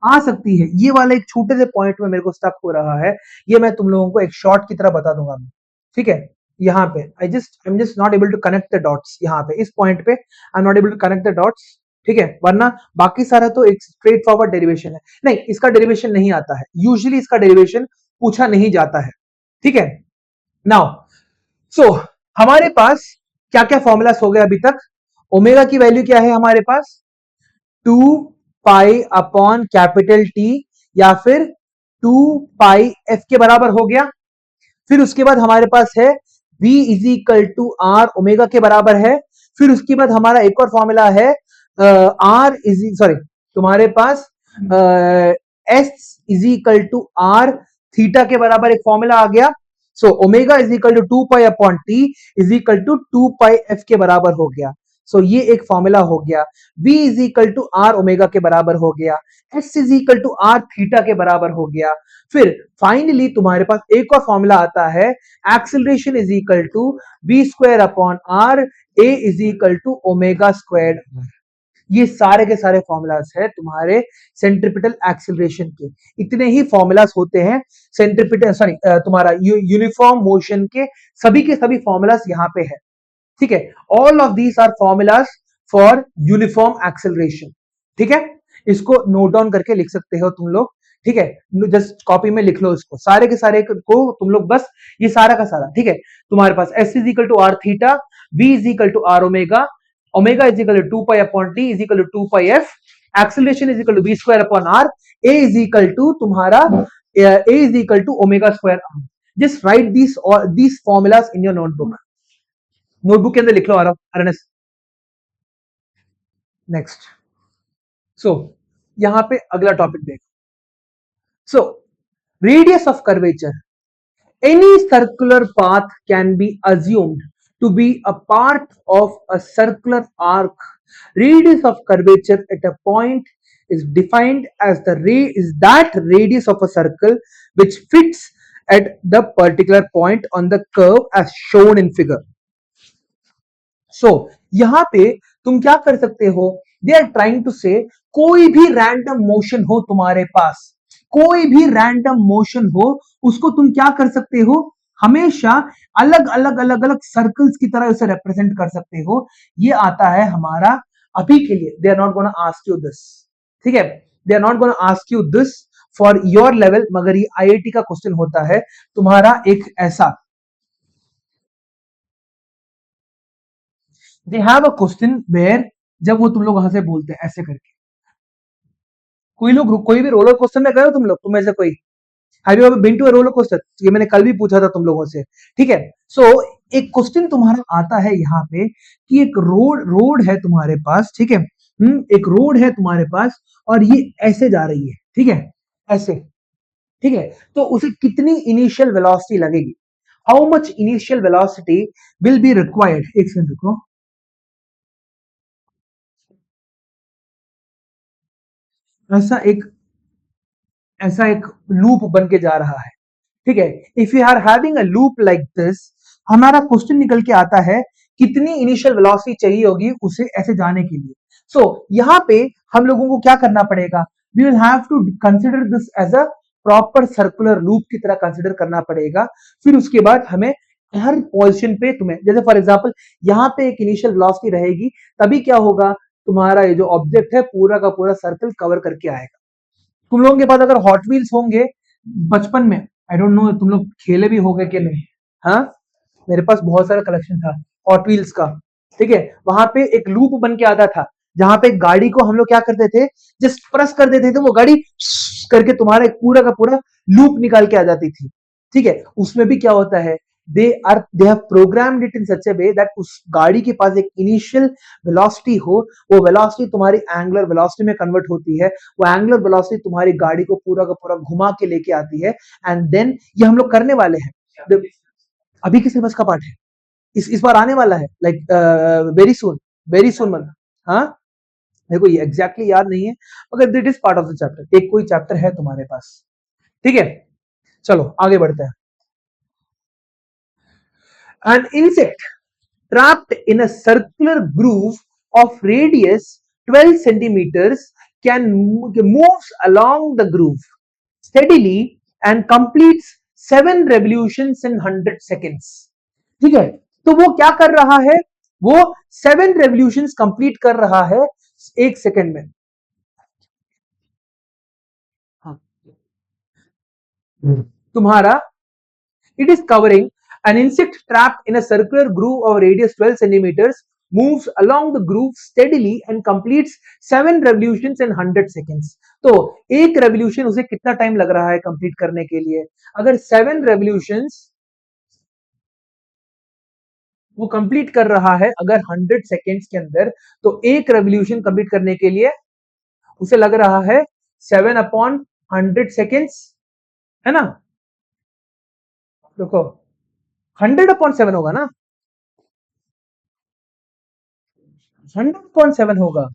आ सकती है, ये वाला एक छोटे से पॉइंट में मेरे को स्टक हो रहा है, ये मैं तुम लोगों को एक शॉर्ट की तरह बता दूंगा मैं, ठीक है। यहाँ पे I am just not able to connect the dots, यहाँ पे इस पॉइंट पे I am not able to connect the dots, ठीक है। वरना बाकी सारा तो एक स्ट्रेट फॉरवर्ड डेरिवेशन है, नहीं इसका डेरिवेशन नहीं आता है, यूजुअली इसका डेरिवेशन पूछा नहीं जाता है, ठीक है। नाउ हमारे पास क्या क्या फॉर्मूलास हो गए अभी तक, ओमेगा की वैल्यू क्या है हमारे पास 2 पाई अपॉन कैपिटल टी या फिर 2 पाई एफ के बराबर हो गया। फिर उसके बाद हमारे पास है v is equal to are omega के बराबर है। फिर उसके बाद हमारा एक और फॉर्मूला है आर इज सॉरी तुम्हारे पास S is equal to are theta के बराबर एक फॉर्मूला आ गया। So omega is equal to 2 pi upon T is equal to 2 pi F के बराबर हो गया। सो ये एक फॉर्मूला हो गया। v is equal to are omega के बराबर हो गया। s is equal to are theta के बराबर हो गया। फिर फाइनली तुम्हारे पास एक और फॉर्मूला आता है acceleration is equal to v square upon r a is equal to omega square. ये सारे के सारे फॉर्मूलाज है तुम्हारे सेंट्रिपिटल एक्सेलरेशन के। इतने ही फॉर्मूलाज होते हैं सेंट्रिपिटल सॉरी तुम्हारा यूनिफॉर्म मोशन के सभी फॉर्मूलाज यहाँ पे है। ठीक है, all of these are formulas for uniform acceleration. ठीक है, इसको नोट डाउन करके लिख सकते हो तुम लोग। ठीक है, जस्ट कॉपी में लिख लो इसको, सारे के सारे को तुम लोग बस ये सारा का सारा। ठीक है, तुम्हारे पास S is equal to are theta, V is equal to are omega, omega is equal to 2 pi upon T is equal to 2 pi F, acceleration is equal to V square upon R, A is equal to तुम्हारा A is equal to omega square R. Just write these formulas in your notebook। Notebook के अंदर लिख लो RNS. Next, सो यहां पे अगला topic देखो। So radius of curvature, any circular path can be assumed to be a part of a circular arc. Radius of curvature at a point is defined as is that radius of a circle which fits at the particular point on the curve as shown in figure. So यहां पे तुम क्या कर सकते हो, they are trying to से कोई भी रैंडम मोशन हो तुम्हारे पास, कोई भी रैंडम मोशन हो उसको तुम क्या कर सकते हो, हमेशा अलग अलग सर्कल्स की तरह उसे रिप्रेजेंट कर सकते हो। ये आता है हमारा अभी के लिए, they are not gonna ask you this. ठीक है, they are not gonna ask you this for your level, मगर ये आईआईटी का क्वेश्चन होता है तुम्हारा एक ऐसा, they have a question where, जब वो तुम लोग वहां से बोलते हैं ऐसे करके, कोई भी रोलर कोस्टर में गए हो तुम लोग, तुम में से कोई have you ever been to a roller coaster? ये मैंने कल भी पूछा था तुम लोगों से। ठीक है, सो एक क्वेश्चन तुम्हारा आता है यहाँ पे कि एक रोड है तुम्हारे पास। ठीक है, एक रोड है तुम्हारे पास और ये ऐसे जा रही है। ठीक है, ऐसे। ठीक है, तो उसे कितनी इनिशियल वेलोसिटी लगेगी, how much initial velocity will be required. एक सेकंड रुको, ऐसा एक लूप बन के जा रहा है। ठीक है, if you are having a loop like this, हमारा क्वेश्चन निकल के आता है कितनी इनिशियल वेलोसिटी चाहिए होगी उसे ऐसे जाने के लिए। सो यहाँ पे हम लोगों को क्या करना पड़ेगा, we will have to consider this as a proper circular loop की तरह कंसिडर करना पड़ेगा। फिर उसके बाद हमें हर पोजीशन पे तुम्हें, जैसे फॉर एग्जांपल यहाँ पे एक इनिशियल वेलोसिटी रहेगी, तभी क्या होगा, तुम्हारा ये जो ऑब्जेक्ट है पूरा का पूरा सर्कल कवर करके आएगा। तुम लोगों के पास अगर हॉट व्हील्स होंगे बचपन में, आई डोंट नो तुम लोग खेले भी होगे कि नहीं, हाँ मेरे पास बहुत सारा कलेक्शन था हॉट व्हील्स का। ठीक है, वहां पे एक लूप बन के आता था जहां पे गाड़ी को हम लोग क्या करते थे, जस्ट प्रेस कर देते थे तो वो गाड़ी करके तुम्हारा एक पूरा का पूरा लूप निकाल के आ जाती थी। ठीक है, उसमें भी क्या होता है, they have programmed it in such A way that उस गाड़ी के पास एक इनिशियल वेलोसिटी हो, वो वेलोसिटी तुम्हारी एंगुलर वेलोसिटी में कन्वर्ट होती है, वो एंगुलर वेलोसिटी तुम्हारी गाड़ी को पूरा का पूरा घुमा के लेके आती है, एंड देन ये हम लोग करने वाले हैं। अभी के सिलेबस का पार्ट है, इस बार आने वाला है, लाइक वेरी सुन मतलब, हाँ मेरे को ये एग्जैक्टली याद नहीं है, मगर it is part of the chapter, एक कोई चैप्टर है तुम्हारे पास। ठीक है, चलो आगे बढ़ते हैं। An insect trapped in a circular groove of radius 12 centimeters moves along the groove steadily and completes 7 revolutions in 100 seconds। ठीक है, तो वो क्या कर रहा है, वो 7 revolutions कंप्लीट कर रहा है एक सेकंड में। हाँ, तुम्हारा it is covering an insect trapped in a circular groove of radius 12 centimeters moves along the groove steadily and completes 7 revolutions in 100 seconds। तो एक रेवोल्यूशन उसे कितना टाइम लग रहा है कंप्लीट करने के लिए, अगर 7 revolutions वो कंप्लीट कर रहा है अगर 100 सेकेंड्स के अंदर, तो एक रेवोल्यूशन कंप्लीट करने के लिए उसे लग रहा है 7/100 सेकेंड्स, है ना? देखो 100/7 होगा ना, 100/7 होगा,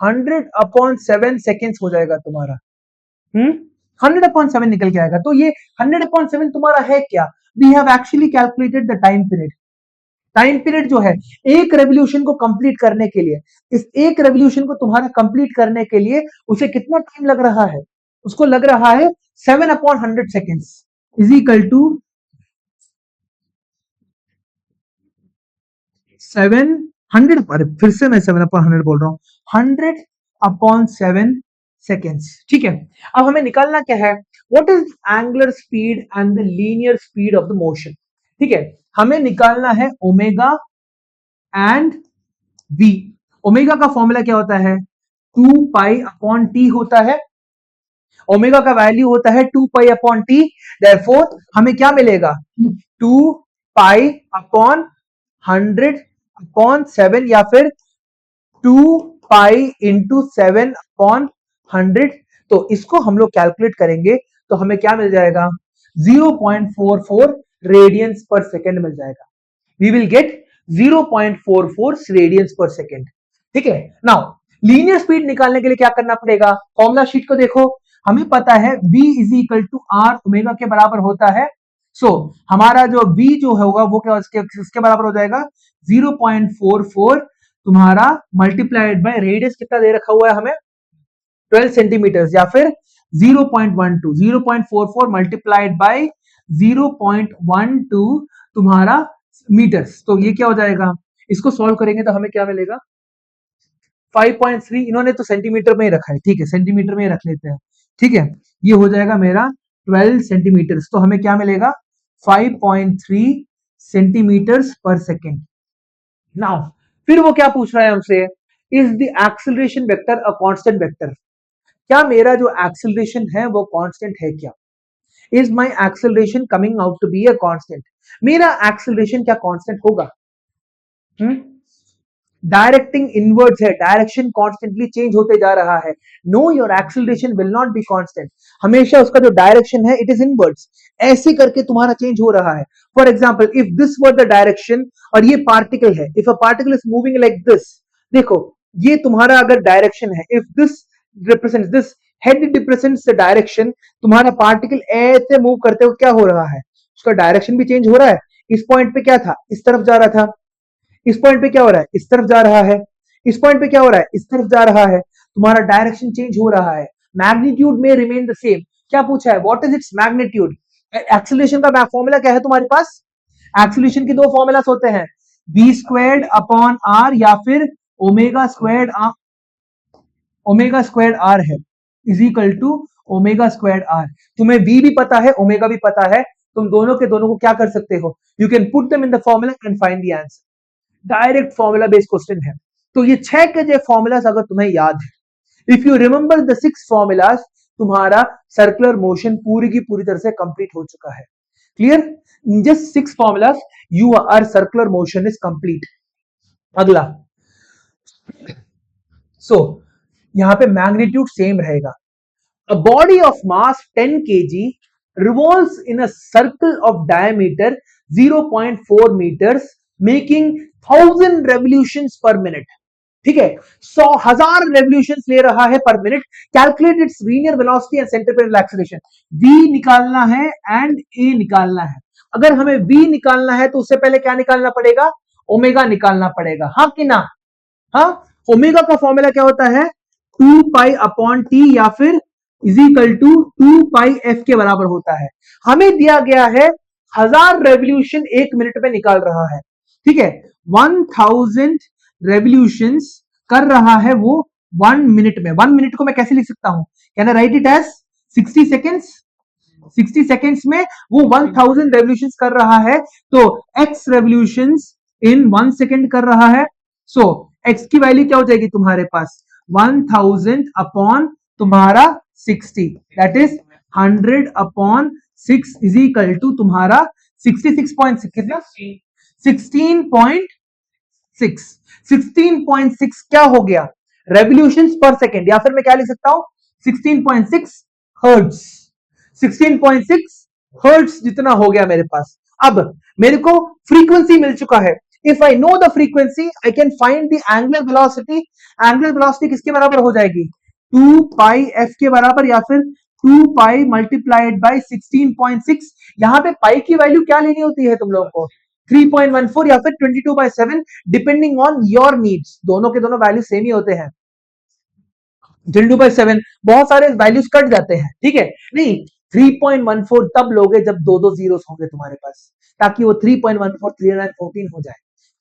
100/7 सेकेंड्स हो जाएगा तुम्हारा। 100/7 निकल के आएगा। तो ये 100/7 तुम्हारा है क्या? We have actually calculated the time period. Time period जो है एक रेवोल्यूशन को कंप्लीट करने के लिए, इस एक रेवोल्यूशन को तुम्हारा कंप्लीट करने के लिए उसे कितना टाइम लग रहा है? उसको लग रहा है 7/100 सेकेंड्स इज इक्वल टू 700। अरे फिर से मैं 7/100 बोल रहा हूं, 100/7 सेकेंड्स। ठीक है, अब हमें निकालना क्या है? What is angular speed and the linear speed of the motion. ठीक है, हमें निकालना है ओमेगा एंड वी। ओमेगा का फॉर्मूला क्या होता है? 2π/t होता है। ओमेगा का वैल्यू होता है 2π/t। देयरफॉर हमें क्या मिलेगा? 2π/100/7 या फिर 2π × 7/100। तो इसको हम लोग कैलकुलेट करेंगे तो हमें क्या मिल जाएगा? 0.44 रेडियंस पर सेकेंड मिल जाएगा। We will get 0.44 radians per second. ठीक है, नाउ लीनियर स्पीड निकालने के लिए क्या करना पड़ेगा? फॉर्मूला शीट को देखो, हमें पता है v is equal to are omega के बराबर होता है। सो हमारा जो v जो होगा वो क्या उसके बराबर हो जाएगा? 0.44 तुम्हारा मल्टीप्लाइड बाय रेडियस कितना दे रखा हुआ है हमें? 12 सेंटीमीटर, या फिर 0.12 0.44 मल्टीप्लाइड बाय 0.12 तुम्हारा मीटर्स। तो ये क्या हो जाएगा? इसको सॉल्व करेंगे तो हमें क्या मिलेगा? 5.3। इन्होंने तो सेंटीमीटर में ही रखा है, ठीक है, सेंटीमीटर में ही रख लेते हैं। ठीक है, ये हो जाएगा मेरा 12 सेंटीमीटर। तो हमें क्या मिलेगा? 5.3 सेंटीमीटर्स पर सेकेंड। नाउ फिर वो क्या पूछ रहा है हमसे? Is the acceleration vector a constant vector? क्या मेरा जो एक्सेलरेशन है वो कांस्टेंट है क्या? Is my acceleration coming out to be a constant? मेरा एक्सेलरेशन क्या कांस्टेंट होगा? डायरेक्टिंग इनवर्ड्स है, डायरेक्शन कॉन्स्टेंटली चेंज होते जा रहा है। No, your acceleration will not be constant. हमेशा उसका जो डायरेक्शन है इट इज इनवर्ड्स, ऐसे करके तुम्हारा चेंज हो रहा है। For example if this were the direction और ये पार्टिकल है, if a particle is moving like this, देखो ये तुम्हारा अगर डायरेक्शन है, if this represents this head represents the direction, तुम्हारा पार्टिकल ऐसे मूव करते हुए क्या हो रहा है? उसका डायरेक्शन भी चेंज हो रहा है। इस पॉइंट पे क्या था? इस तरफ जा रहा था। इस पॉइंट पे क्या हो रहा है? इस तरफ जा रहा है। इस पॉइंट पे क्या हो रहा है? इस तरफ जा रहा है। तुम्हारा डायरेक्शन चेंज हो रहा है। मैग्नीट्यूड में रिमेन द सेम। क्या पूछा है? What is its magnitude? Acceleration का फॉर्मूला क्या है तुम्हारे पास? एक्सेलरेशन के दो फॉर्मूलास होते हैं, v²/r या फिर ओमेगा² r है, इज इक्वल टू ओमेगा²r। तुम्हें v भी पता है, ओमेगा भी पता है, तुम दोनों के दोनों को क्या कर सकते हो? You can put them in the formula and find the answer. Direct formula based question है। तो ये 6 के जो फॉर्मूलास अगर तुम्हें याद है, if you remember the 6 formulas, तुम्हारा सर्कुलर मोशन पूरी की पूरी तरह से कंप्लीट हो चुका है। Clear? Just 6 formulas, you are circular motion is complete. अगला, यहां पे मैग्नीट्यूड सेम रहेगा। A body of mass 10 kg revolves in a circle of diameter 0.4 meters, making 1000 revolutions per minute. ठीक है, 100,000 रेवोल्यूशंस ले रहा है पर minute. Calculate its linear velocity and centripetal acceleration. v निकालना है एंड a निकालना है। अगर हमें v निकालना है तो उससे पहले क्या निकालना पड़ेगा? ओमेगा निकालना पड़ेगा, हाँ कि ना? हाँ, ओमेगा का फॉर्मूला क्या होता है? 2π/t या फिर इज इक्वल टू 2πf के बराबर होता है। हमें दिया गया है 1000 रेवोल्यूशन 1 मिनट में निकाल रहा है। ठीक है, 1000 रेवोल्यूशंस कर रहा है वो 1 मिनट में। 1 मिनट को मैं कैसे लिख सकता हूं? Can I write it as 60 seconds? 60 seconds में वो 1000 रेवोल्यूशंस कर रहा है, तो x रेवोल्यूशंस इन 1 सेकेंड कर रहा है। सो x की वैल्यू क्या हो जाएगी तुम्हारे पास? 1000 अपॉन तुम्हारा 60, that is 100/6 is equal to तुम्हारा 66.6 कितना? 16.6 16.6 क्या हो गया, रेवोल्यूशंस पर सेकेंड, या फिर मैं क्या लिख सकता हूं 16.6 हर्ट्ज, 16.6 हर्ट्ज जितना हो गया मेरे पास। अब मेरे को फ्रीक्वेंसी मिल चुका है। If I know the frequency I can find the angular velocity. Angular velocity किसके बराबर हो जाएगी, 2 पाई एफ के बराबर, या फिर 2 पाई मल्टीप्लाइड बाई 16.6। यहां पे पाई की वैल्यू क्या लेनी होती है तुम लोगों को, 3.14 या फिर 22/7, डिपेंडिंग ऑन योर नीड्स। दोनों के दोनों वैल्यू सेम ही होते हैं। 22/7 बहुत सारे वैल्यूज कट जाते हैं, ठीक है, नहीं 3.14 तब लोगे जब दो दो जीरोस होंगे तुम्हारे पास, ताकि वो 3.14 314 हो जाए,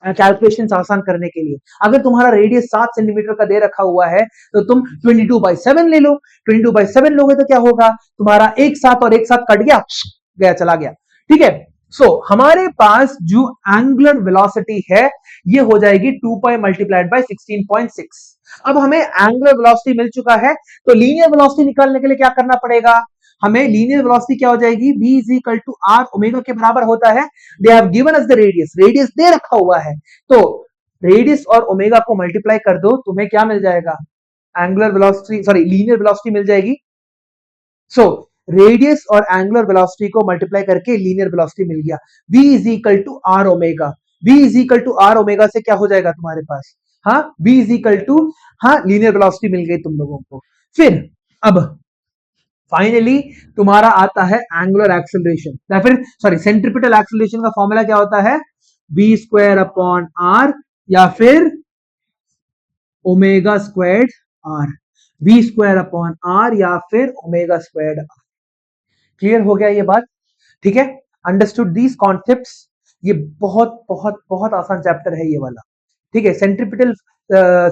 कैलकुलेशन आसान करने के लिए। अगर तुम्हारा रेडियस 7 सेंटीमीटर का दे रखा हुआ है तो तुम 22/7 ले लो। 22/7 लोगे तो क्या होगा, तुम्हारा एक साथ और एक साथ कट गया, गया चला गया, ठीक है। सो हमारे पास जो एंगुलर वेलोसिटी है ये हो जाएगी 2 पाई मल्टीप्लाइड बाय 16.6। अब हमें एंगुलर वेलोसिटी मिल चुका है, तो लीनियर वेलोसिटी निकालने के लिए क्या करना पड़ेगा, हमें लीनियर वेलोसिटी क्या हो जाएगी, v is equal to are omega के बराबर होता है। They have given us the radius, radius दे रखा हुआ है, तो रेडियस और ओमेगा को मल्टीप्लाई कर दो, तुम्हें क्या मिल जाएगा, angular velocity, sorry linear velocity मिल जाएगी। सो रेडियस और एंगुलर वेलोसिटी को मल्टीप्लाई करके लीनियर वेलोसिटी मिल गया, v is equal to are omega. v is equal to are omega से क्या हो जाएगा तुम्हारे पास, हाँ v इज इक्वल टू, हाँ लीनियर वेलोसिटी मिल गई तुम लोगों को। फिर अब फाइनली तुम्हारा आता है एंगुलर एक्सेलरेशन, या फिर सॉरी सेंट्रिपिटल एक्सेलरेशन का फॉर्मूला क्या होता है, v स्क्वायर अपॉन आर या फिर omega squared r, v square upon r या फिर ओमेगा स्क्वायर्ड आर। क्लियर हो गया ये बात, ठीक है, अंडरस्टूड दीज कॉन्सेप्ट्स। ये बहुत बहुत बहुत आसान चैप्टर है ये वाला, ठीक है। Centripetal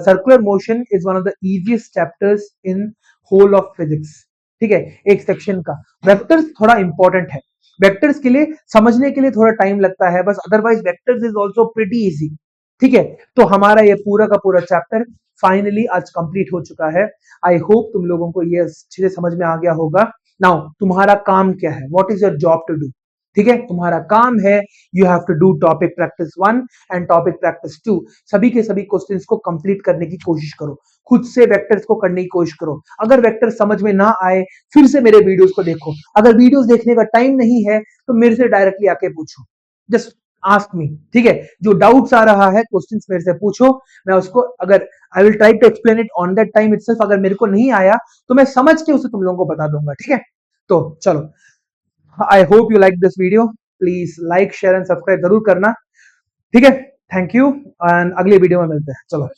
circular motion is one of the easiest chapters in whole of physics, ठीक है, एक सेक्शन का। वेक्टर्स थोड़ा इंपॉर्टेंट है, वेक्टर्स के लिए समझने के लिए थोड़ा टाइम लगता है बस, otherwise vectors is also pretty easy, ठीक है। तो हमारा ये पूरा का पूरा चैप्टर फाइनली आज कंप्लीट हो चुका है। आई होप तुम लोगों को ये अच्छे से समझ में आ गया होगा। नाउ तुम्हारा काम क्या है, what is your job to do, ठीक है, तुम्हारा काम है you have to do topic practice 1 and topic practice 2। सभी के सभी क्वेश्चंस को कंप्लीट करने की कोशिश करो, खुद से वेक्टर्स को करने की कोशिश करो। अगर वेक्टर समझ में ना आए फिर से मेरे वीडियोस को देखो, अगर वीडियोस देखने का टाइम नहीं है तो मेरे से डायरेक्टली आके पूछो, जस्ट आस्क मी, ठीक है। जो डाउट्स आ रहा है क्वेश्चंस मेरे से पूछो, मैं उसको अगर I will try to explain it on that time itself. अगर मेरे को नहीं आया तो मैं समझ के उसे तुम लोगों को बता दूंगा, ठीक है। तो चलो, I hope you like this video, please like share and subscribe जरूर करना, ठीक है। थैंक यू एंड अगले वीडियो में मिलते हैं, चलो।